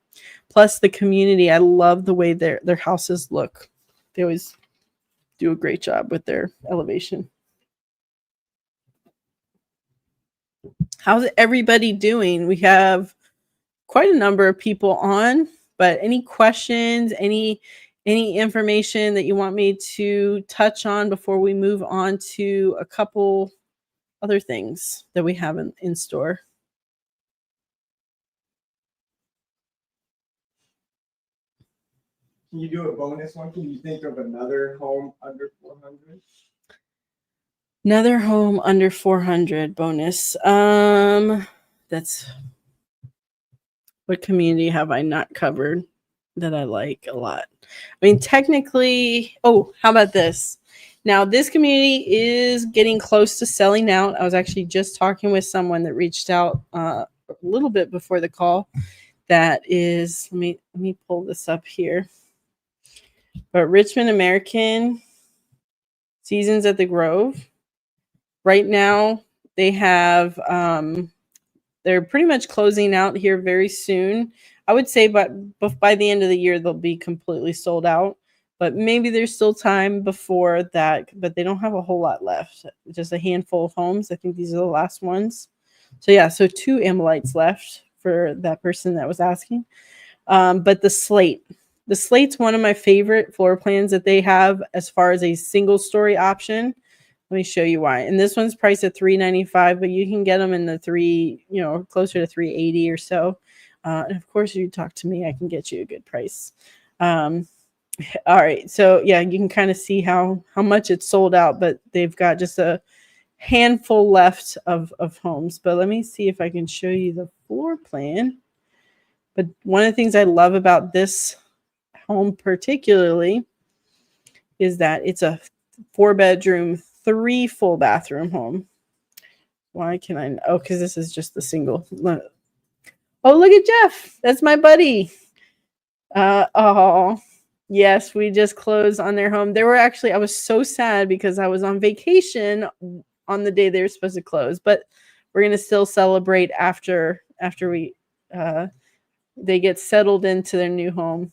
Plus the community, I love the way their houses look. They always do a great job with their elevation. How's everybody doing? We have quite a number of people on, but any questions, any information that you want me to touch on before we move on to a couple other things that we have in store? Can you do a bonus one? Can you think of another home under 400? Another home under 400 bonus. That's what community have I not covered that I like a lot? I mean, technically, how about this? Now, this community is getting close to selling out. I was actually just talking with someone that reached out a little bit before the call. That is, let me pull this up here. But Richmond American Seasons at the Grove. Right now, they have they're pretty much closing out here very soon. I would say by the end of the year, they'll be completely sold out. But maybe there's still time before that. But they don't have a whole lot left. Just a handful of homes. I think these are the last ones. So yeah, so 2 Amylites left for that person that was asking. But the Slate's one of my favorite floor plans that they have as far as a single story option. Let me show you why. And this one's priced at $395, but you can get them in the closer to $380 or so. And of course, if you talk to me, I can get you a good price. All right. So yeah, you can kind of see how much it's sold out, but they've got just a handful left of homes, but let me see if I can show you the floor plan. But one of the things I love about this home particularly is that it's a 4-bedroom, 3 full bathroom home. Why can I? Oh, because this is just the single. Oh, look at Jeff. That's my buddy. Oh, yes, we just closed on their home. They were actually, I was so sad because I was on vacation on the day they were supposed to close, but we're going to still celebrate after we they get settled into their new home.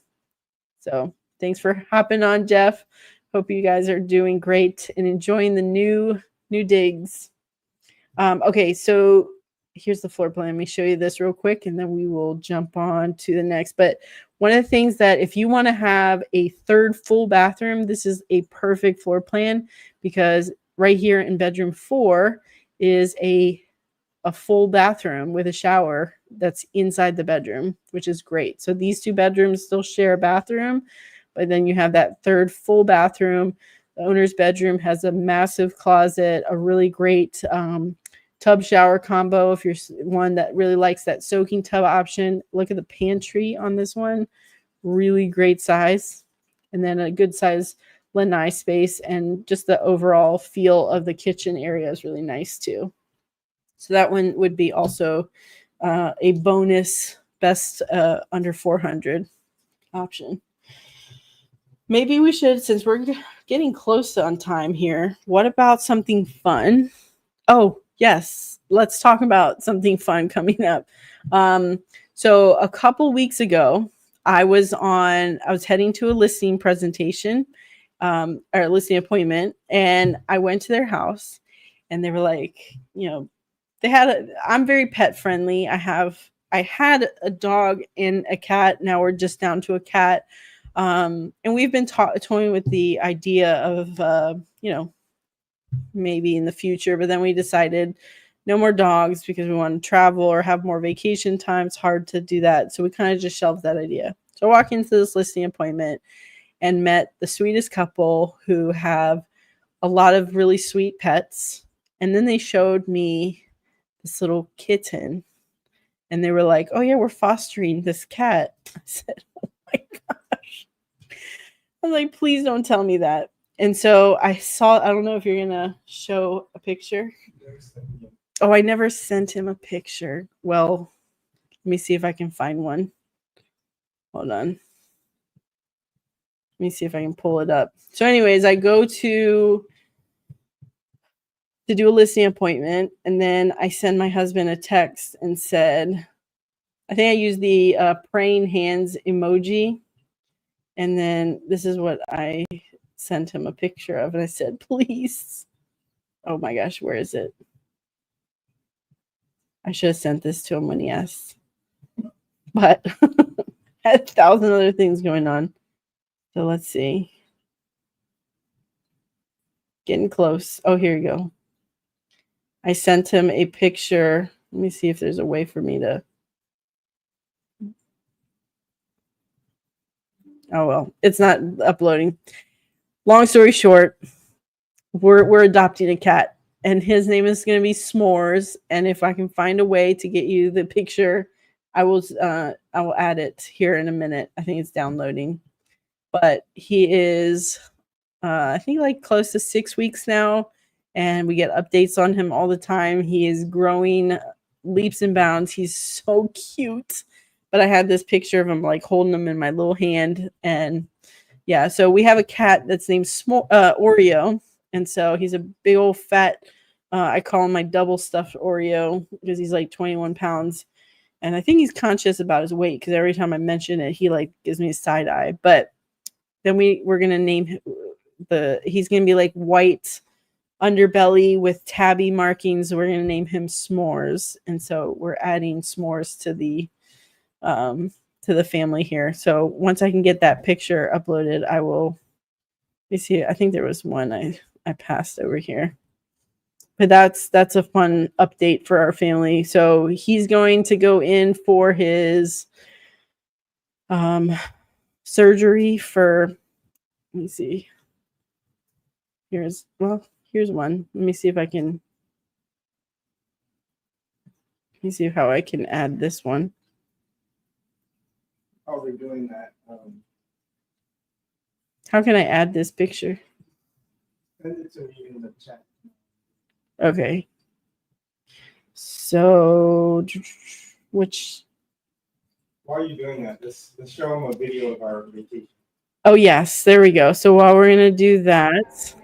So thanks for hopping on, Jeff. Hope you guys are doing great and enjoying the new digs. Okay, so here's the floor plan. Let me show you this real quick, and then we will jump on to the next. But one of the things that if you want to have a 3rd full bathroom, this is a perfect floor plan, because right here in bedroom 4 is a full bathroom with a shower that's inside the bedroom, which is great. So these 2 bedrooms still share a bathroom, but then you have that 3rd full bathroom. The owner's bedroom has a massive closet, a really great tub shower combo. If you're one that really likes that soaking tub option, look at the pantry on this one. Really great size. And then a good size lanai space, and just the overall feel of the kitchen area is really nice too. So that one would be also a bonus best under 400 option. Maybe we should, since we're getting close on time here, what about something fun? Oh, yes. Let's talk about something fun coming up. So a couple weeks ago, I was heading to a listing presentation, or a listing appointment, and I went to their house, and they were like, I'm very pet friendly. I had a dog and a cat. Now we're just down to a cat. And we've been toying with the idea of, maybe in the future, but then we decided no more dogs because we want to travel or have more vacation time. It's hard to do that. So we kind of just shelved that idea. So I walked into this listing appointment and met the sweetest couple who have a lot of really sweet pets. And then they showed me this little kitten, and they were like, "Oh yeah, we're fostering this cat." I said, "Oh my gosh." I was like, "Please don't tell me that." And so I don't know if you're going to show a picture. Oh, I never sent him a picture. Well, let me see if I can find one. Hold on. Let me see if I can pull it up. So anyways, I go to do a listing appointment, and then I send my husband a text and said, I think I used the praying hands emoji. And then this is what I sent him a picture of. And I said, please. Oh my gosh, where is it? I should have sent this to him when he asked. But had 1,000 other things going on. So let's see. Getting close. Oh, here you go. I sent him a picture. Let me see if there's a way for me to. Oh, well, it's not uploading. Long story short, we're adopting a cat, and his name is going to be S'mores. And if I can find a way to get you the picture, I will add it here in a minute. I think it's downloading. But he is, I think, like close to 6 weeks now, and we get updates on him all the time. He is growing leaps and bounds. He's so cute. But I had this picture of him like holding him in my little hand, and yeah. So we have a cat that's named Oreo, and so he's a big old fat. I call him my double stuffed Oreo because he's like 21 pounds. And I think he's conscious about his weight because every time I mention it, he like gives me a side eye. But then we're going to name him he's going to be like white underbelly with tabby markings. We're going to name him S'mores. And so we're adding S'mores to the family here. So once I can get that picture uploaded, I will. Let me see. I think there was one I passed over here. But that's a fun update for our family. So he's going to go in for his surgery for, let me see. Here's one. Let me see if I can Let me see how I can add this one. Oh, we're doing that. How can I add this picture? Send it to me in the chat. Okay. So, which? While you're doing that, let's show them a video of our vacation. Oh yes, there we go. So while we're gonna do that,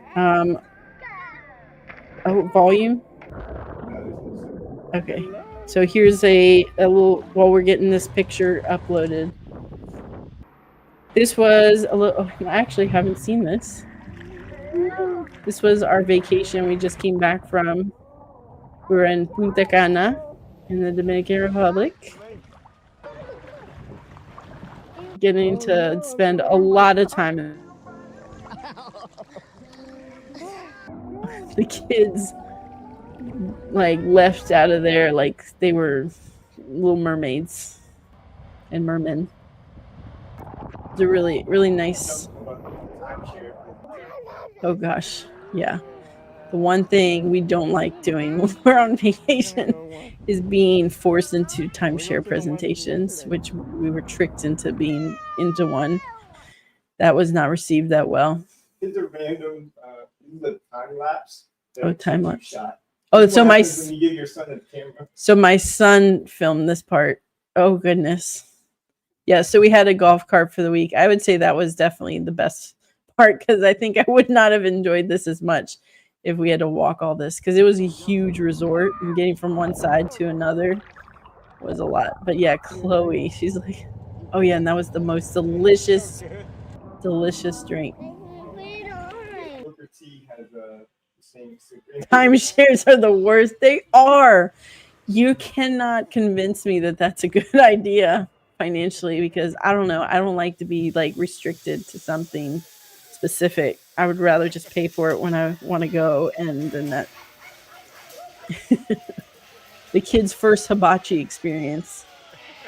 volume. Okay. So here's a little while we're getting this picture uploaded. This was a little. Oh, I actually haven't seen this. This was our vacation. We just came back from. We were in Punta Cana, in the Dominican Republic. Getting to spend a lot of time. The kids like left out of there like they were little mermaids and mermen. It's a really, really nice. Oh gosh, yeah. The one thing we don't like doing when we're on vacation is being forced into timeshare presentations, which we were tricked into being into one. That was not received that well. It's a random time lapse. Oh, time lapse. Oh, so my when you give your son a camera. So my son filmed this part. Oh goodness. Yeah, so we had a golf cart for the week. I would say that was definitely the best part because I think I would not have enjoyed this as much if we had to walk all this because it was a huge resort and getting from one side to another was a lot. But yeah, Chloe, she's like, oh yeah, and that was the most delicious drink. Timeshares are the worst. They are. You cannot convince me that that's a good idea financially because I don't know. I don't like to be like restricted to something specific. I would rather just pay for it when I want to go and then that the kids' first hibachi experience.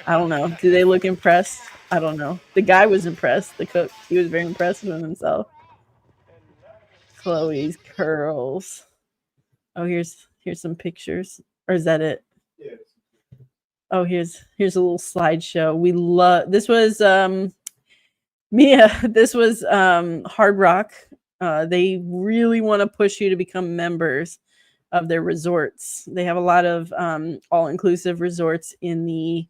I don't know. Do they look impressed? I don't know. The guy was impressed. The cook, he was very impressed with himself. Chloe's curls. Oh, here's some pictures. Or is that it? Yes. Oh, here's a little slideshow. We love this was Mia, this was Hard Rock. They really want to push you to become members of their resorts. They have a lot of all-inclusive resorts in the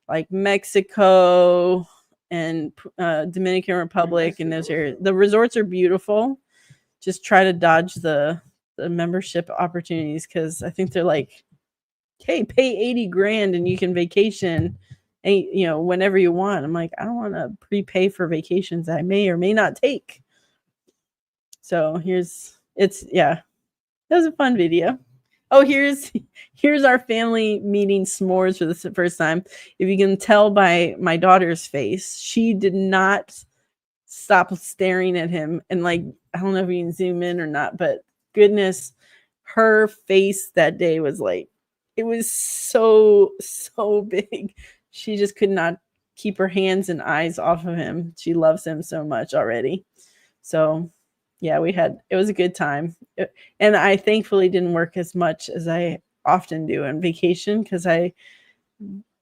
like Mexico and Dominican Republic and those areas. The resorts are beautiful. Just try to dodge the membership opportunities because I think they're like, hey, pay 80 grand and you can vacation whenever you want. I'm like, I don't want to prepay for vacations I may or may not take. So that was a fun video. Oh, here's our family meeting s'mores for the first time. If you can tell by my daughter's face, she did not stop staring at him. And like, I don't know if you can zoom in or not, but goodness, her face that day was like, it was so big. She just could not keep her hands and eyes off of him. She loves him so much already. So yeah, it was a good time. And I thankfully didn't work as much as I often do on vacation because I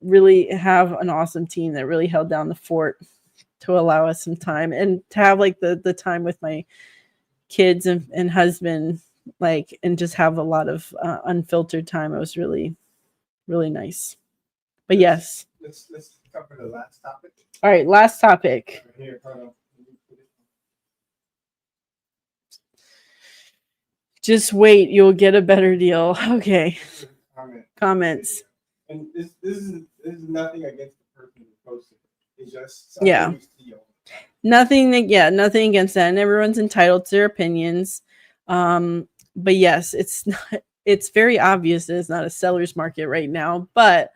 really have an awesome team that really held down the fort to allow us some time and to have like the time with my kids and husband, like, and just have a lot of unfiltered time. It was really, really nice. But yes. Let's cover the last topic. All right, last topic. Here, just wait, you'll get a better deal. Okay. Comments. And this is nothing against the person who posted it. It's just something we see. Nothing against that. And everyone's entitled to their opinions. But yes, it's very obvious that it's not a seller's market right now. But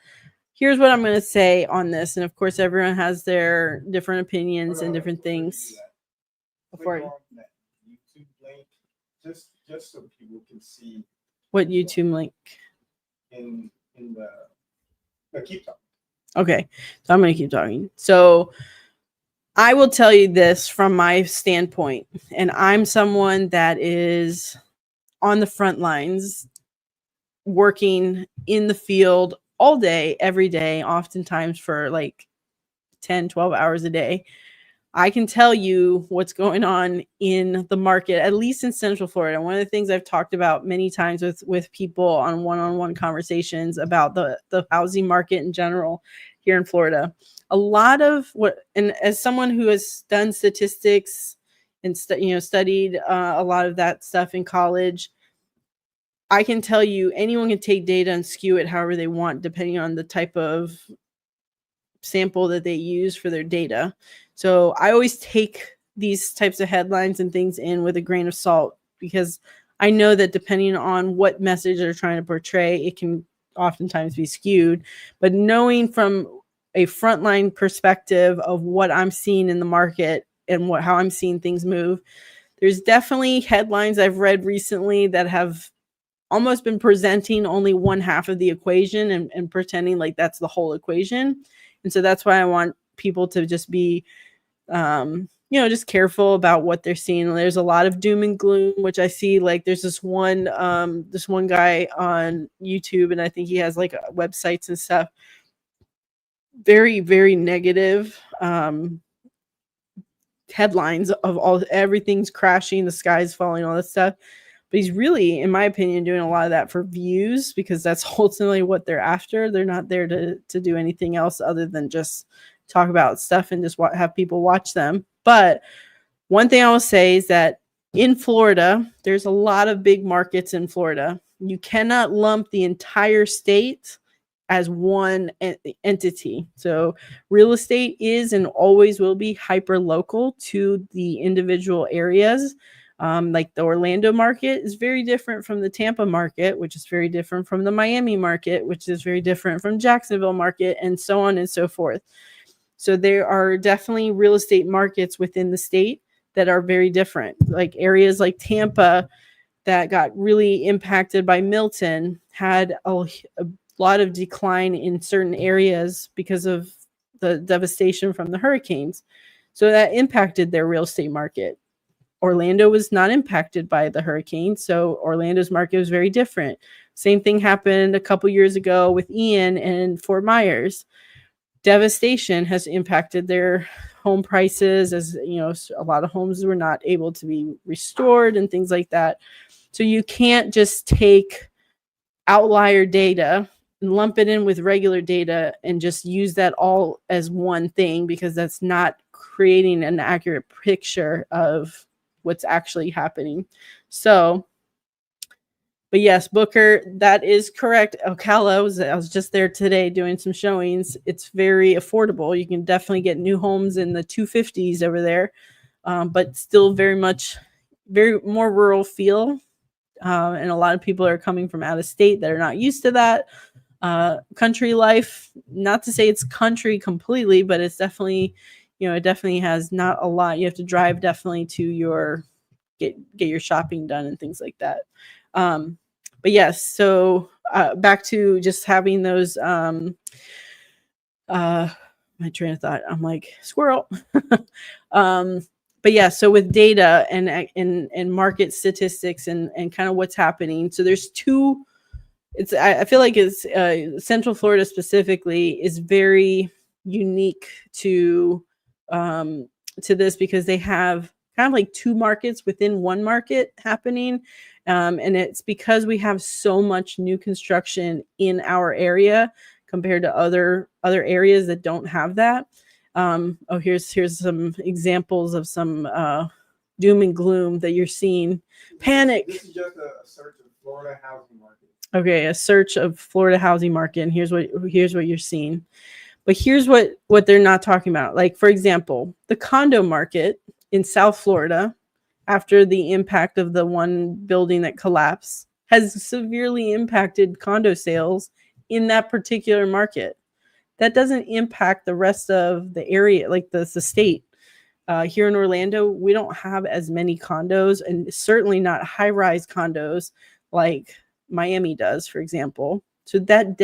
here's what I'm going to say on this. And of course, everyone has their different opinions and different things. Before that YouTube link, just so people can see what YouTube link in the keep talking. Okay, so I'm going to keep talking. So I will tell you this from my standpoint, and I'm someone that is on the front lines, working in the field all day, every day, oftentimes for like 10, 12 hours a day. I can tell you what's going on in the market, at least in Central Florida. One of the things I've talked about many times with people on one-on-one conversations about the housing market in general here in Florida. A lot of what, and as someone who has done statistics and studied a lot of that stuff in college, I can tell you anyone can take data and skew it however they want, depending on the type of sample that they use for their data. So I always take these types of headlines and things in with a grain of salt, because I know that depending on what message they're trying to portray, it can oftentimes be skewed. But knowing from a frontline perspective of what I'm seeing in the market and how I'm seeing things move, there's definitely headlines I've read recently that have almost been presenting only one half of the equation and pretending like that's the whole equation. And so that's why I want people to just be, just careful about what they're seeing. There's a lot of doom and gloom, which I see. Like there's this one guy on YouTube, and I think he has like websites and stuff. Very, very negative headlines of everything's crashing, the sky's falling, all this stuff. But he's really, in my opinion, doing a lot of that for views, because that's ultimately what they're after. They're not there to do anything else other than just talk about stuff and just have people watch them. But one thing I will say is that in Florida, there's a lot of big markets in Florida. You cannot lump the entire state as one entity. So real estate is and always will be hyper local to the individual areas. Like the Orlando market is very different from the Tampa market, which is very different from the Miami market, which is very different from Jacksonville market, and so on and so forth. So there are definitely real estate markets within the state that are very different. Like areas like Tampa that got really impacted by Milton had a lot of decline in certain areas because of the devastation from the hurricanes. So that impacted their real estate market. Orlando was not impacted by the hurricane, so Orlando's market was very different. Same thing happened a couple years ago with Ian and Fort Myers. Devastation has impacted their home prices, as you know, a lot of homes were not able to be restored and things like that. So you can't just take outlier data and lump it in with regular data and just use that all as one thing, because that's not creating an accurate picture of what's actually happening. So, but yes, Booker, that is correct. Ocala, I was just there today doing some showings. It's very affordable. You can definitely get new homes in the 250s over there, but still very more rural feel. And a lot of people are coming from out of state that are not used to that. Country life, not to say it's country completely, but it's definitely, it definitely has not a lot. You have to drive definitely to get your shopping done and things like that. But yes, so back to just having those, my train of thought, I'm like, squirrel. But yeah, so with data and market statistics and kind of what's happening. So there's two. I feel like it's Central Florida specifically is very unique to this, because they have kind of like two markets within one market happening. And it's because we have so much new construction in our area compared to other areas that don't have that. Here's some examples of some doom and gloom that you're seeing. Panic. This is just a search of Florida housing market. Okay, a search of Florida housing market, and here's what you're seeing. But here's what they're not talking about. Like, for example, the condo market in South Florida, after the impact of the one building that collapsed, has severely impacted condo sales in that particular market. That doesn't impact the rest of the area, like the state. Here in Orlando, we don't have as many condos, and certainly not high-rise condos like Miami does, for example. So that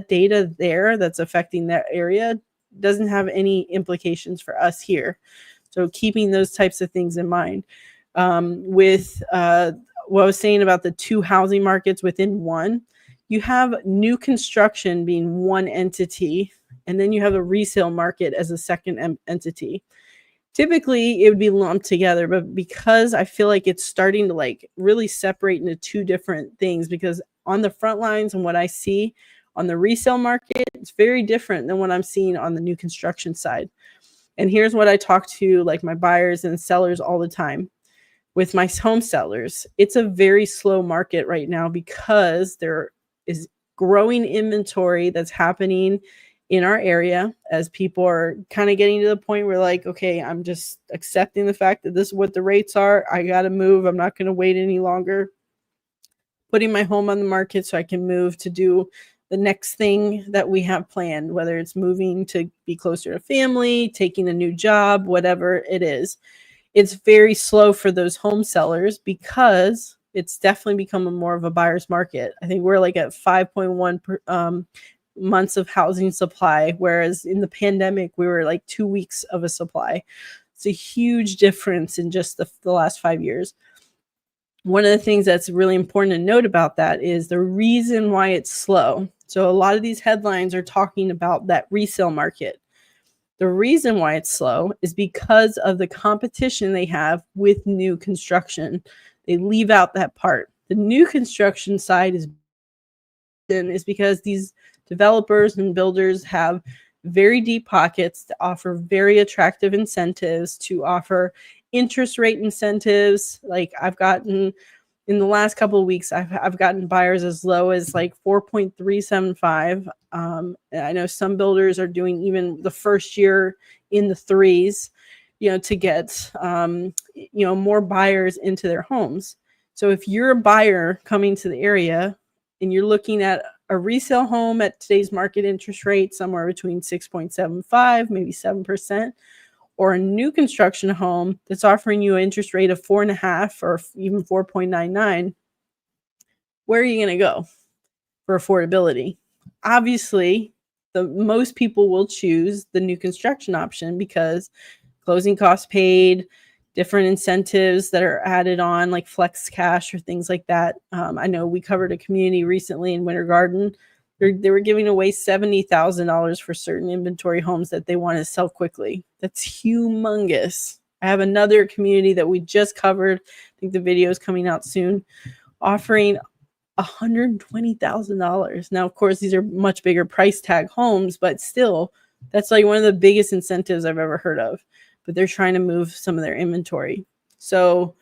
data there that's affecting that area doesn't have any implications for us here. So keeping those types of things in mind. With what I was saying about the two housing markets within one, you have new construction being one entity, and then you have the resale market as a second entity. Typically, it would be lumped together, but because I feel like it's starting to like really separate into two different things, because on the front lines and what I see on the resale market, it's very different than what I'm seeing on the new construction side. And here's what I talk to like my buyers and sellers all the time. With my home sellers, it's a very slow market right now because there is growing inventory that's happening in our area as people are kind of getting to the point where like, okay, I'm just accepting the fact that this is what the rates are. I got to move. I'm not going to wait any longer. Putting my home on the market so I can move to do the next thing that we have planned, whether it's moving to be closer to family, taking a new job, whatever it is. It's very slow for those home sellers because it's definitely become more of a buyer's market. I think we're like at 5.1 months of housing supply, whereas in the pandemic, we were like 2 weeks of a supply. It's a huge difference in just the last 5 years. One of the things that's really important to note about that is the reason why it's slow. So a lot of these headlines are talking about that resale market. The reason why it's slow is because of the competition they have with new construction. They leave out that part. The new construction side is because these developers and builders have very deep pockets to offer very attractive incentives, to offer interest rate incentives. Like I've gotten in the last couple of weeks, I've gotten buyers as low as like 4.375. I know some builders are doing even the first year in the threes, to get, more buyers into their homes. So if you're a buyer coming to the area and you're looking at a resale home at today's market interest rate, somewhere between 6.75, maybe 7%, or a new construction home that's offering you an interest rate of 4.5 or even 4.99, where are you going to go for affordability? Obviously, most people will choose the new construction option because closing costs paid, different incentives that are added on, like flex cash or things like that. I know we covered a community recently in Winter Garden. They were giving away $70,000 for certain inventory homes that they want to sell quickly. That's humongous. I have another community that we just covered. I think the video is coming out soon, offering $120,000. Now, of course, these are much bigger price tag homes, but still, that's like one of the biggest incentives I've ever heard of. But they're trying to move some of their inventory. So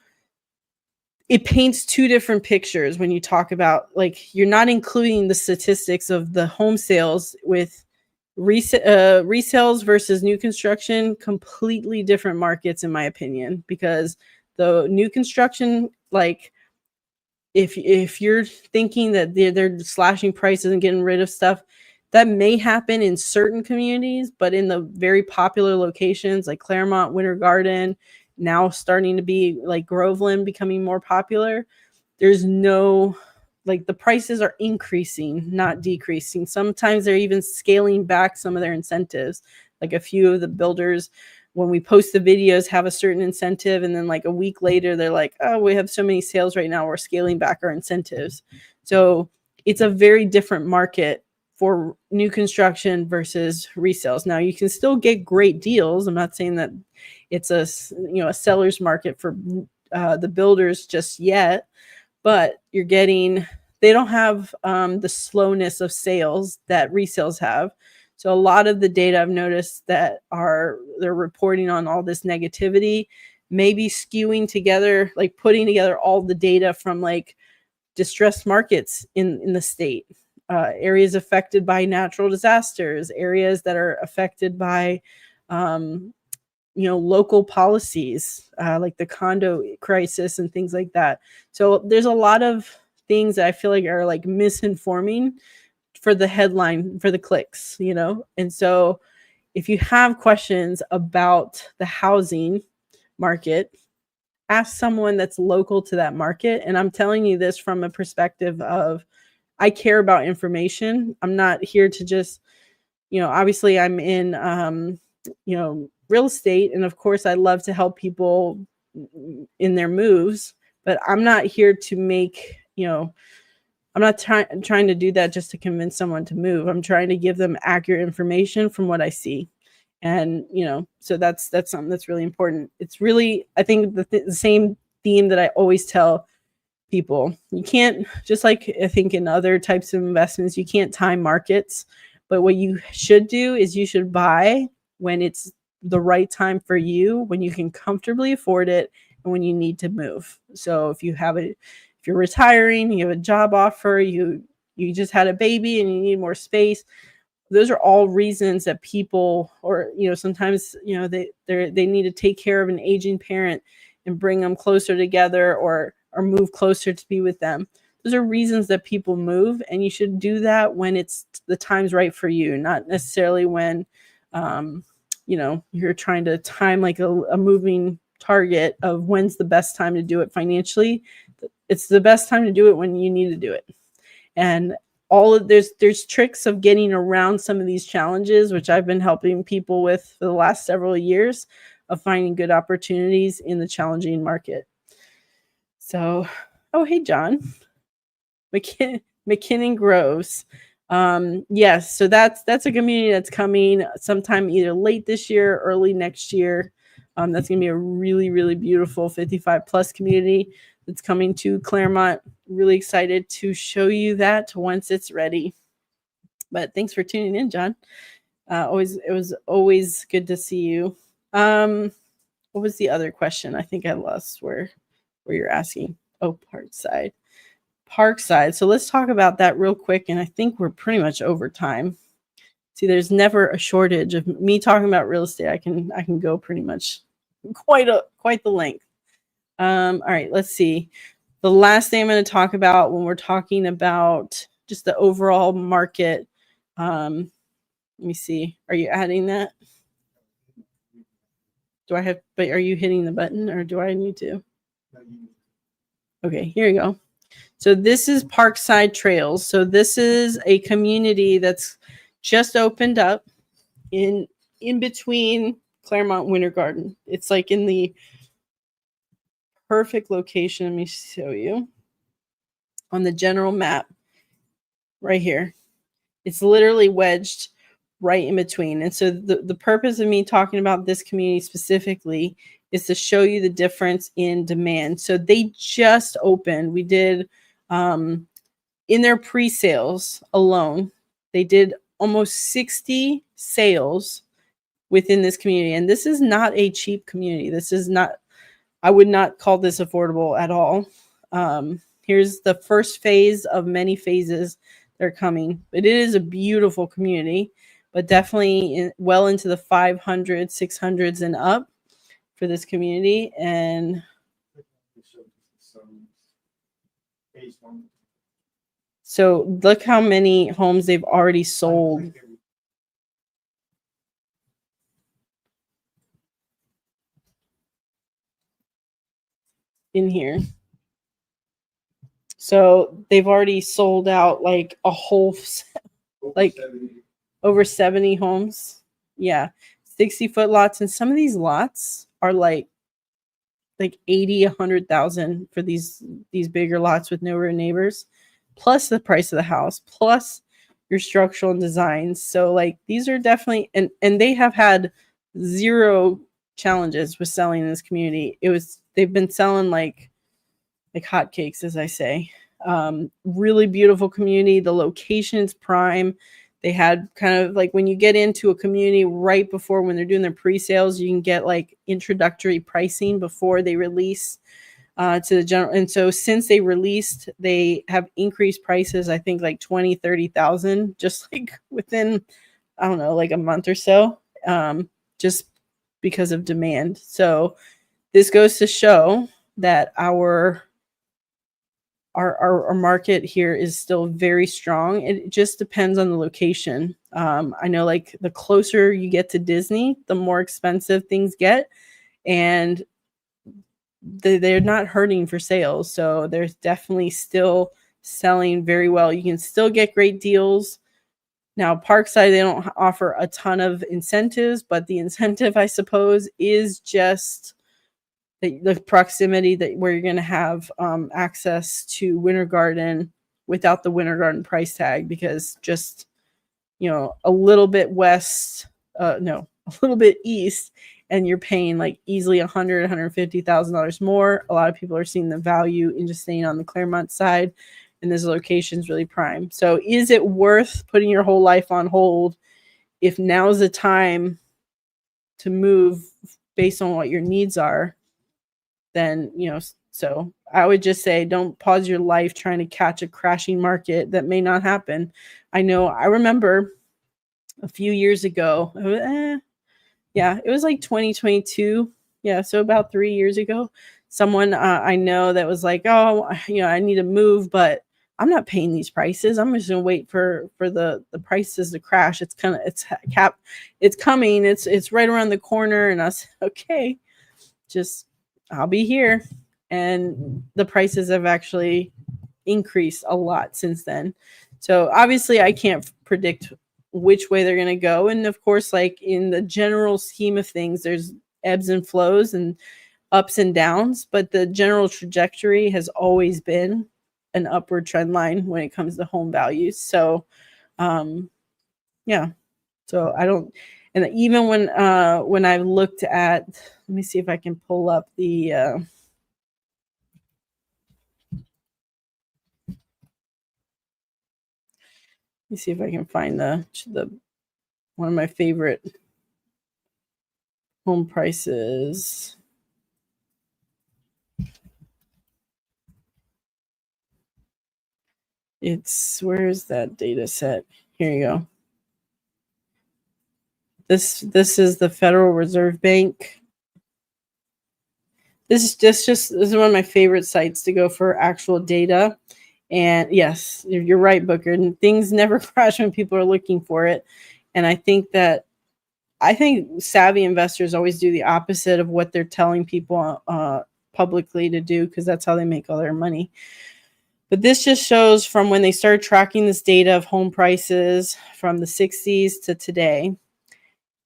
it paints two different pictures when you talk about, like, you're not including the statistics of the home sales with resales versus new construction. Completely different markets, in my opinion, because the new construction, like, if you're thinking that they're slashing prices and getting rid of stuff, that may happen in certain communities, but in the very popular locations like Clermont, Winter Garden, now starting to be like Groveland becoming more popular, there's no, like, the prices are increasing, not decreasing. Sometimes they're even scaling back some of their incentives. Like a few of the builders, when we post the videos, have a certain incentive, and then like a week later, they're like, oh, we have so many sales right now, we're scaling back our incentives. So it's a very different market for new construction versus resales. Now, you can still get great deals. I'm not saying that it's a seller's market for the builders just yet, but they don't have the slowness of sales that resales have. So a lot of the data I've noticed that they're reporting on all this negativity, maybe skewing together, like putting together all the data from like distressed markets in the state, areas affected by natural disasters, areas that are affected by local policies, like the condo crisis and things like that. So there's a lot of things that I feel like are like misinforming for the headline, for the clicks, And so if you have questions about the housing market, ask someone that's local to that market. And I'm telling you this from a perspective of, I care about information. I'm not here to just, obviously I'm in, real estate. And of course, I love to help people in their moves, but I'm not here to make, I'm not trying to do that just to convince someone to move. I'm trying to give them accurate information from what I see. And, so that's something that's really important. It's really, I think the same theme that I always tell people. You can't, just like I think in other types of investments, you can't time markets. But what you should do is you should buy when it's the right time for you, when you can comfortably afford it, and when you need to move. So if you're retiring, you have a job offer, you just had a baby and you need more space, those are all reasons that people, or sometimes they need to take care of an aging parent and bring them closer together, or move closer to be with them. Those are reasons that people move, and you should do that when it's the time's right for you, not necessarily when you're trying to time like a moving target of when's the best time to do it financially. It's the best time to do it when you need to do it. And there's tricks of getting around some of these challenges, which I've been helping people with for the last several years, of finding good opportunities in the challenging market. So, oh, hey, John. McKinnon Groves. Yes, so that's a community that's coming sometime either late this year or early next year. That's going to be a really, really beautiful 55 plus community that's coming to Clermont. Really excited to show you that once it's ready. But thanks for tuning in, John. It was always good to see you. What was the other question? I think I lost where you're asking. Oh, Parkside. So let's talk about that real quick. And I think we're pretty much over time. See, there's never a shortage of me talking about real estate. I can go pretty much quite the length. All right, let's see. The last thing I'm going to talk about when we're talking about just the overall market. Let me see. Are you adding that? But are you hitting the button, or do I need to? Okay, here you go. So this is Parkside Trails. So this is a community that's just opened up in between Clermont Winter Garden. It's like in the perfect location. Let me show you on the general map right here. It's literally wedged right in between. And so the purpose of me talking about this community specifically is to show you the difference in demand. So they just opened. We did in their pre-sales alone, they did almost 60 sales within this community. And this is not a cheap community. I would not call this affordable at all. Here's the first phase of many phases that are coming. But it is a beautiful community, but definitely well into the 500s, 600s and up for this community. And so look how many homes they've already sold. In here. So they've already sold out like a whole, like over 70 homes. Yeah. 60-foot lots. And some of these lots are like 80, 100,000 for these bigger lots with no rear neighbors, plus the price of the house, plus your structural and designs. So like these are definitely, and they have had zero challenges with selling in this community. They've been selling like hotcakes, as I say. Really beautiful community. The location is prime. They had kind of like when you get into a community right before when they're doing their pre-sales, you can get like introductory pricing before they release to the general. And so since they released, they have increased prices, I think like 20, 30,000, just like within, I don't know, like a month or so, just because of demand. So this goes to show that our market here is still very strong. It just depends on the location. I know like the closer you get to Disney, the more expensive things get, and they're not hurting for sales. So there's definitely still selling very well. You can still get great deals. Now, Parkside, they don't offer a ton of incentives, but the incentive, I suppose, is just the proximity that where you're going to have access to Winter Garden without the Winter Garden price tag, because just, a little bit west, no, a little bit east, and you're paying like easily $150,000 more. A lot of people are seeing the value in just staying on the Clermont side, and this location is really prime. So is it worth putting your whole life on hold if now's the time to move based on what your needs are? Then, so I would just say don't pause your life trying to catch a crashing market that may not happen. I remember a few years ago, it was like 2022. Yeah, so about 3 years ago, someone I know that was like, oh, I need to move, but I'm not paying these prices. I'm just gonna wait for the prices to crash. It's coming. It's right around the corner. And I said, okay, just I'll be here. And the prices have actually increased a lot since then. So obviously I can't predict which way they're going to go. And of course, like in the general scheme of things, there's ebbs and flows and ups and downs, but the general trajectory has always been an upward trend line when it comes to home values. So, yeah. So I don't, and even when I've looked at, let me see if I can pull up the, let me see if I can find the one of my favorite home prices. Where's that data set? Here you go. This is the Federal Reserve Bank. This is one of my favorite sites to go for actual data. And yes, you're right, Booker. And things never crash when people are looking for it. And I think savvy investors always do the opposite of what they're telling people publicly to do, because that's how they make all their money. But this just shows from when they started tracking this data of home prices from the 60s to today.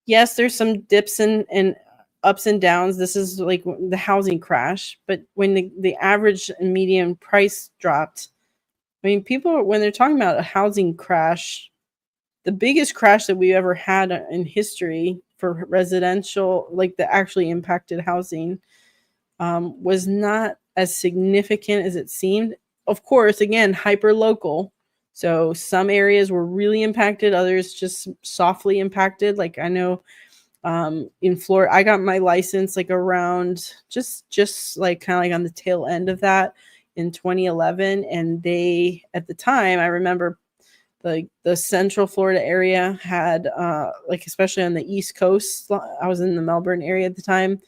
Yes, there's some dips and ups and downs. This is like the housing crash. But when the average and median price dropped, I mean, people, when they're talking about a housing crash, the biggest crash that we ever had in history for residential, like that actually impacted housing, was not as significant as it seemed. Of course, again, hyper local. So some areas were really impacted, others just softly impacted. Like I know in Florida, I got my license like around just like kind of like on the tail end of that in 2011. And they, at the time, I remember the central Florida area had like, especially on the East Coast, I was in the Melbourne area at the time,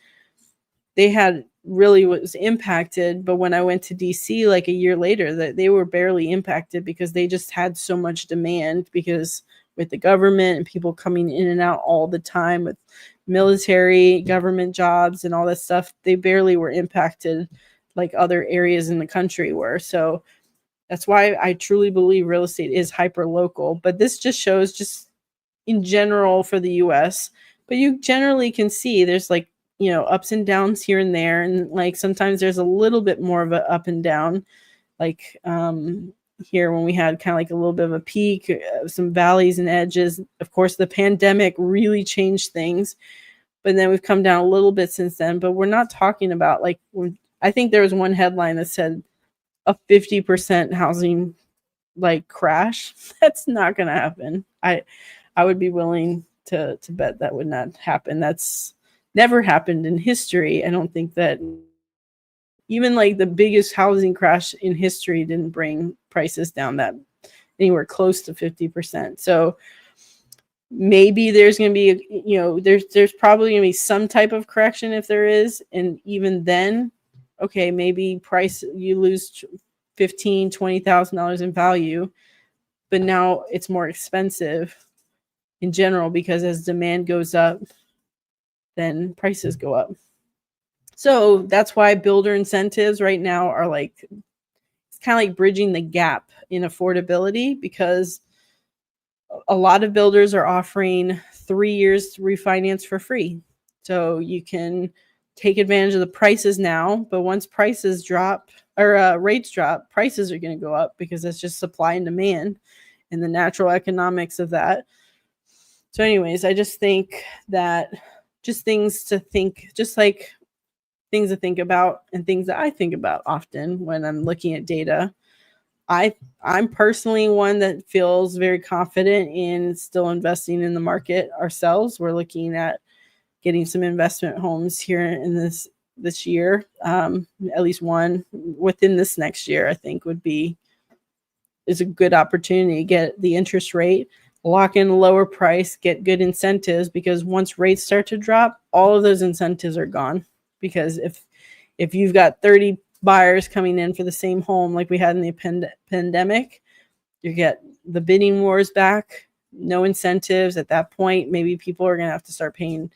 they had really was impacted. But when I went to DC like a year later, that they were barely impacted because they just had so much demand, because with the government and people coming in and out all the time with military, government jobs and all that stuff, they barely were impacted like other areas in the country were. So that's why I truly believe real estate is hyper local. But this just shows just in general for the US. But you generally can see there's like, ups and downs here and there. And like sometimes there's a little bit more of an up and down. Like here when we had kind of like a little bit of a peak, some valleys and edges. Of course, the pandemic really changed things. But then we've come down a little bit since then. But we're not talking about like, I think there was one headline that said a 50% housing like crash. That's not going to happen. I would be willing to bet that would not happen. That's never happened in history. I don't think that even like the biggest housing crash in history didn't bring prices down that anywhere close to 50%. So maybe there's going to be, there's probably going to be some type of correction if there is. And even then, okay, maybe you lose $15,000, $20,000 in value, but now it's more expensive in general, because as demand goes up, then prices go up. So that's why builder incentives right now are like, it's kind of like bridging the gap in affordability, because a lot of builders are offering 3 years to refinance for free. So you can take advantage of the prices now, but once prices drop or rates drop, prices are going to go up because it's just supply and demand and the natural economics of that. So anyways, I just think that just things to think, just like things to think about and things that I think about often when I'm looking at data. I'm personally one that feels very confident in still investing in the market ourselves. We're looking at getting some investment homes here in this year, at least one within this next year. I think is a good opportunity to get the interest rate, lock in a lower price, get good incentives, because once rates start to drop, all of those incentives are gone. Because if you've got 30 buyers coming in for the same home like we had in the pandemic, you get the bidding wars back, no incentives at that point. Maybe people are going to have to start paying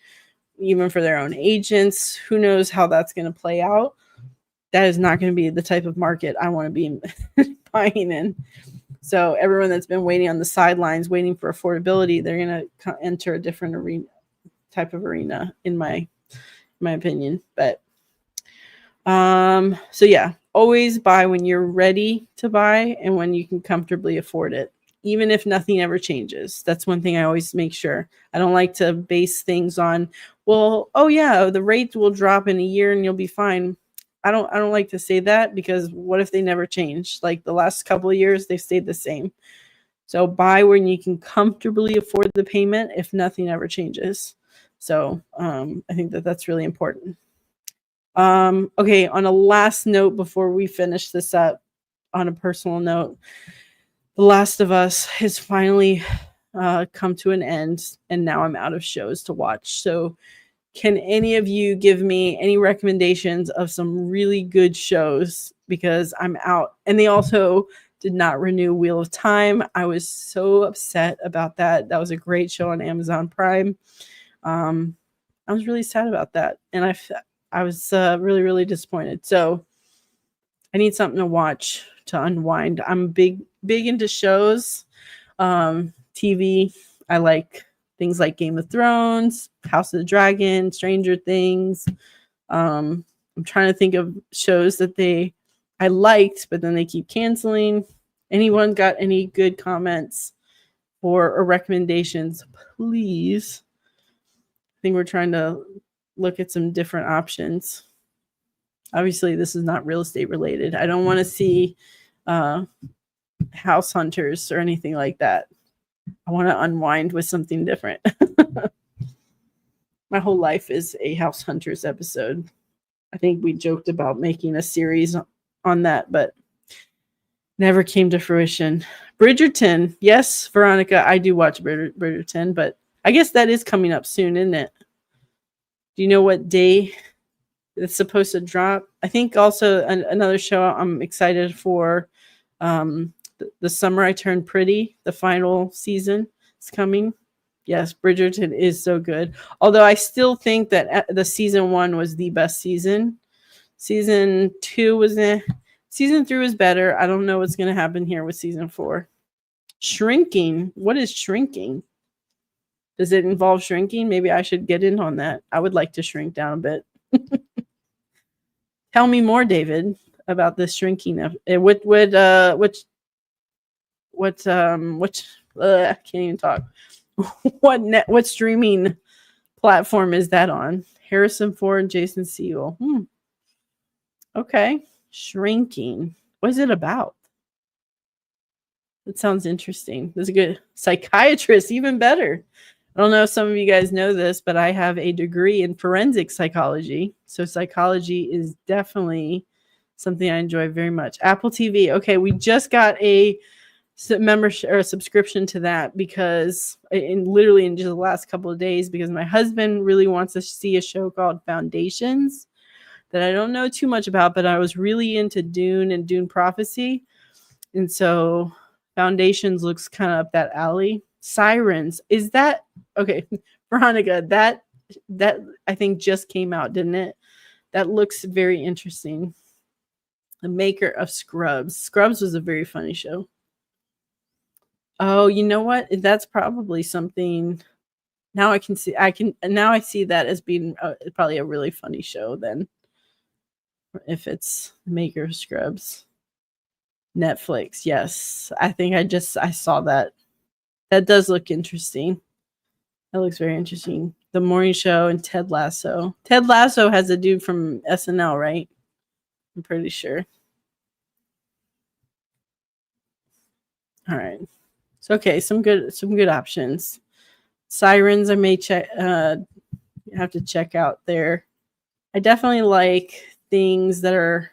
even for their own agents. Who knows how that's going to play out? That is not going to be the type of market I want to be buying in. So everyone that's been waiting on the sidelines, waiting for affordability, they're going to enter a different type of arena, in my opinion. But so yeah, always buy when you're ready to buy and when you can comfortably afford it, even if nothing ever changes. That's one thing I always make sure. I don't like to base things on, well, oh yeah, the rate will drop in a year and you'll be fine. I don't like to say that, because what if they never change? Like the last couple of years, they've stayed the same. So buy when you can comfortably afford the payment if nothing ever changes. So I think that's really important. Okay, on a last note before we finish this up, on a personal note, The Last of Us has finally come to an end, and now I'm out of shows to watch. So can any of you give me any recommendations of some really good shows? Because I'm out. And they also did not renew Wheel of Time. I was so upset about that. That was a great show on Amazon Prime. I was really sad about that. And I was really, really disappointed. So I need something to watch to unwind. I'm big into shows, TV. I like things like Game of Thrones, House of the Dragon, Stranger Things. I'm trying to think of shows that I liked, but then they keep canceling. Anyone got any good comments or recommendations, please? I think we're trying to look at some different options. Obviously, this is not real estate related. I don't want to see House Hunters or anything like that. I want to unwind with something different. My whole life is a House Hunters episode. I think we joked about making a series on that, but never came to fruition. Bridgerton. Yes, Veronica, I do watch Bridgerton, but I guess that is coming up soon, isn't it? Do you know what day it's supposed to drop? I think also another show I'm excited for, the Summer I Turned Pretty, the final season is coming. Yes, Bridgerton is so good. Although I still think that the season 1 was the best season. Season 2 was Season 3 was better. I don't know what's going to happen here with season 4. Shrinking. What is shrinking? Does it involve shrinking? Maybe I should get in on that. I would like to shrink down a bit. Tell me more, David, about this shrinking. I can't even talk. What streaming platform is that on? Harrison Ford and Jason Segel. Okay. Shrinking. What is it about? That sounds interesting. There's a good psychiatrist, even better. I don't know if some of you guys know this, but I have a degree in forensic psychology. So psychology is definitely something I enjoy very much. Apple TV. Okay, we just got a membership or a subscription to that because literally in just the last couple of days, because my husband really wants to see a show called Foundations that I don't know too much about, but I was really into Dune and Dune Prophecy. And so Foundations looks kind of up that alley. Sirens. Is that okay? Veronica, that I think just came out, didn't it? That looks very interesting. The maker of Scrubs. Scrubs was a very funny show. Oh, you know what? That's probably something Now I can see. Now I see that as being probably a really funny show. Then, if it's Maker Scrubs, Netflix, yes, I think I saw that. That does look interesting. That looks very interesting. The Morning Show and Ted Lasso. Ted Lasso has a dude from SNL, right? I'm pretty sure. All right. So okay, some good options. Sirens, I may have to check out there. I definitely like things that are,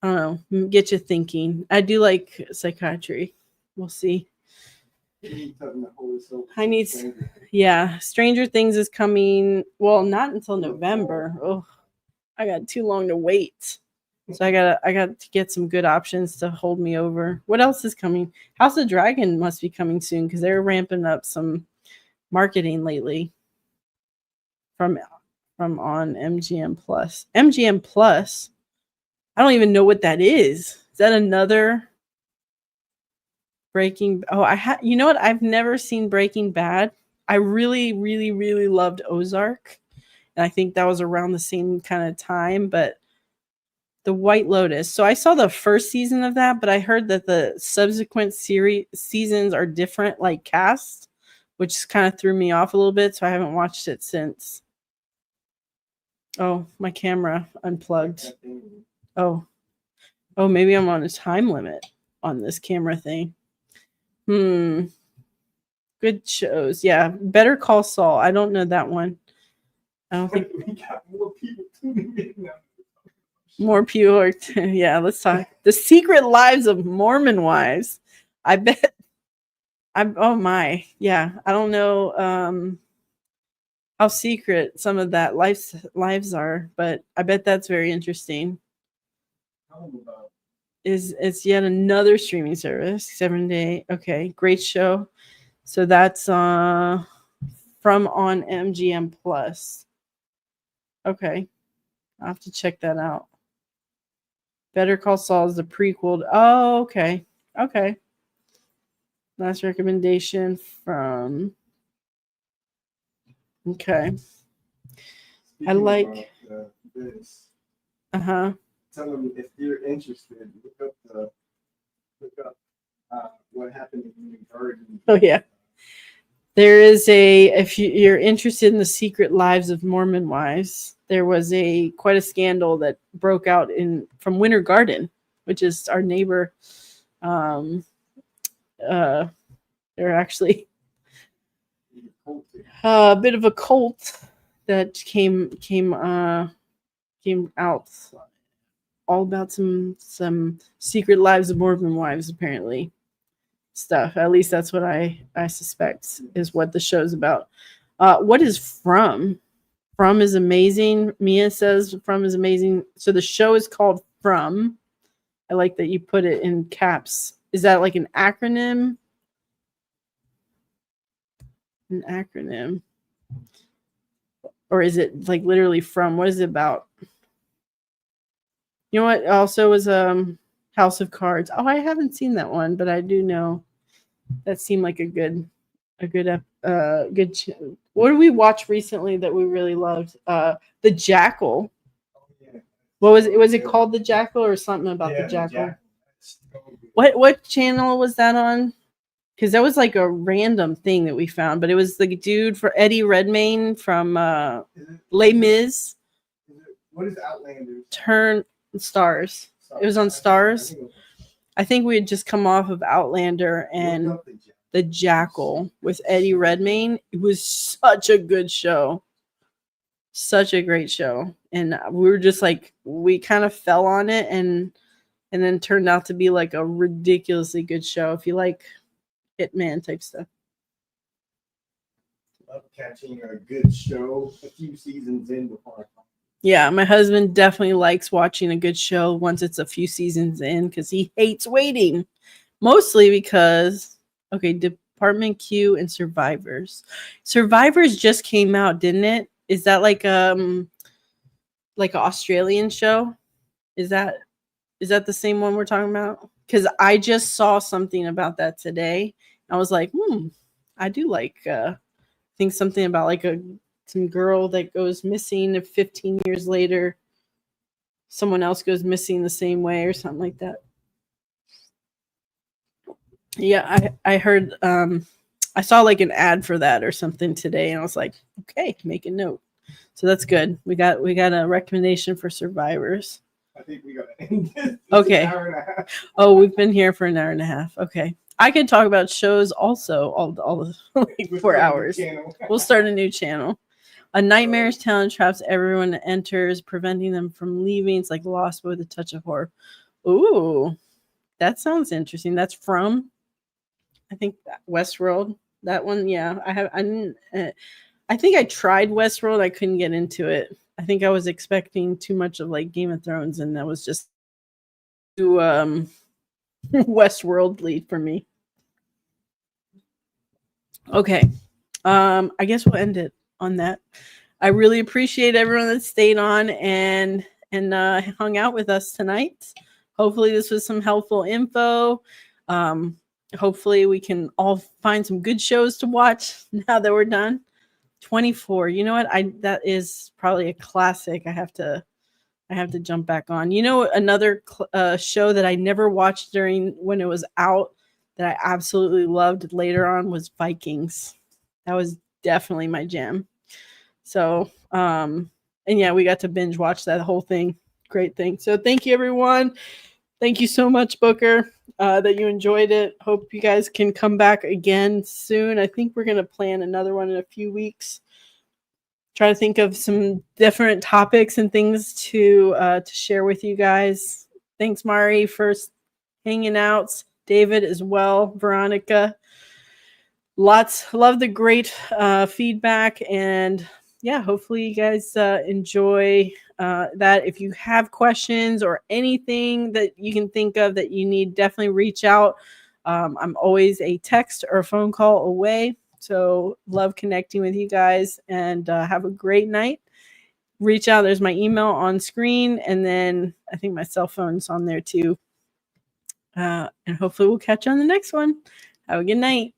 I don't know, get you thinking. I do like psychiatry. We'll see. I need, yeah. Stranger Things is coming. Well, not until November. Oh, I got too long to wait. So I got to get some good options to hold me over. What else is coming? House of Dragon must be coming soon because they're ramping up some marketing lately from on MGM Plus. MGM Plus. I don't even know what that is. Is that another Breaking? Oh, you know what? I've never seen Breaking Bad. I really, really, really loved Ozark, and I think that was around the same kind of time. But The White Lotus. So I saw the first season of that, but I heard that the subsequent seasons are different, like cast, which kind of threw me off a little bit. So I haven't watched it since. Oh, my camera unplugged. Oh, maybe I'm on a time limit on this camera thing. Good shows. Yeah, Better Call Saul. I don't know that one. I don't think we got more people tuning in now. More people are. Yeah, let's talk. The Secret Lives of Mormon Wives. I bet. Oh my. Yeah, I don't know how secret some of that lives are, but I bet that's very interesting. It's yet another streaming service, 7-day. Okay, great show. So that's from on MGM Plus. Okay, I'll have to check that out. Better Call Saul is the prequel. Oh, okay. Okay. Last recommendation from. Okay. Speaking I like. this. Uh-huh. Tell them if you're interested, look up what happened in New Garden. Oh, yeah. There is if you're interested in the secret lives of Mormon wives, there was quite a scandal that broke out from Winter Garden, which is our neighbor. They're actually a bit of a cult that came out all about some secret lives of Mormon wives, apparently. Stuff. At least that's what I suspect is what the show's about. What is From? From is amazing. Mia says From is amazing. So the show is called From. I like that you put it in caps. Is that like an acronym? An acronym. Or is it like literally From? What is it about? You know what also was House of Cards. Oh, I haven't seen that one, but I do know that seemed like a good what did we watch recently that we really loved? The Jackal. What was it? Was it called The Jackal or something about the Jackal? What channel was that on? Because that was like a random thing that we found, but it was the dude for Eddie Redmayne from Les Mis. What is Outlander? Turn Stars. It was on Stars. I think we had just come off of Outlander and The Jackal with Eddie Redmayne. It was such a good show. Such a great show. And we were just like, we kind of fell on it and then turned out to be like a ridiculously good show. If you like Hitman type stuff. Love catching a good show a few seasons in before I. Yeah, my husband definitely likes watching a good show once it's a few seasons in because he hates waiting. Mostly because, okay, Department Q and Survivors. Survivors just came out, didn't it? Is that like an Australian show? Is that the same one we're talking about? Because I just saw something about that today. I was like, I do like think something about like some girl that goes missing, and 15 years later, someone else goes missing the same way or something like that. Yeah, I heard I saw like an ad for that or something today, and I was like, okay, make a note. So that's good. We got a recommendation for survivors. I think we got to end this. Okay. An hour and a half. Oh, we've been here for an hour and a half. Okay. I could talk about shows also all the like We'll 4 start a new hours. channel. We'll start a new channel. A nightmarish town traps everyone that enters, preventing them from leaving. It's like Lost with a touch of horror. Ooh, that sounds interesting. That's from, I think, Westworld. That one, yeah. I think I tried Westworld. I couldn't get into it. I think I was expecting too much of like Game of Thrones, and that was just too Westworldly for me. Okay. I guess we'll end it on that. I really appreciate everyone that stayed on and hung out with us tonight. Hopefully this was some helpful info. Hopefully we can all find some good shows to watch now that we're done. 24. You know what? That is probably a classic. I have to jump back on. You know, another show that I never watched during when it was out that I absolutely loved later on was Vikings. That was definitely my jam. So, and yeah, we got to binge watch that whole thing. Great thing. So thank you, everyone. Thank you so much, Booker, that you enjoyed it. Hope you guys can come back again soon. I think we're going to plan another one in a few weeks. Try to think of some different topics and things to share with you guys. Thanks, Mari, for hanging out. David as well. Veronica. Love the great feedback, and yeah, hopefully you guys enjoy that. If you have questions or anything that you can think of that you need, definitely reach out. I'm always a text or a phone call away. So love connecting with you guys, and have a great night. Reach out. There's my email on screen, and then I think my cell phone's on there too. And hopefully we'll catch you on the next one. Have a good night.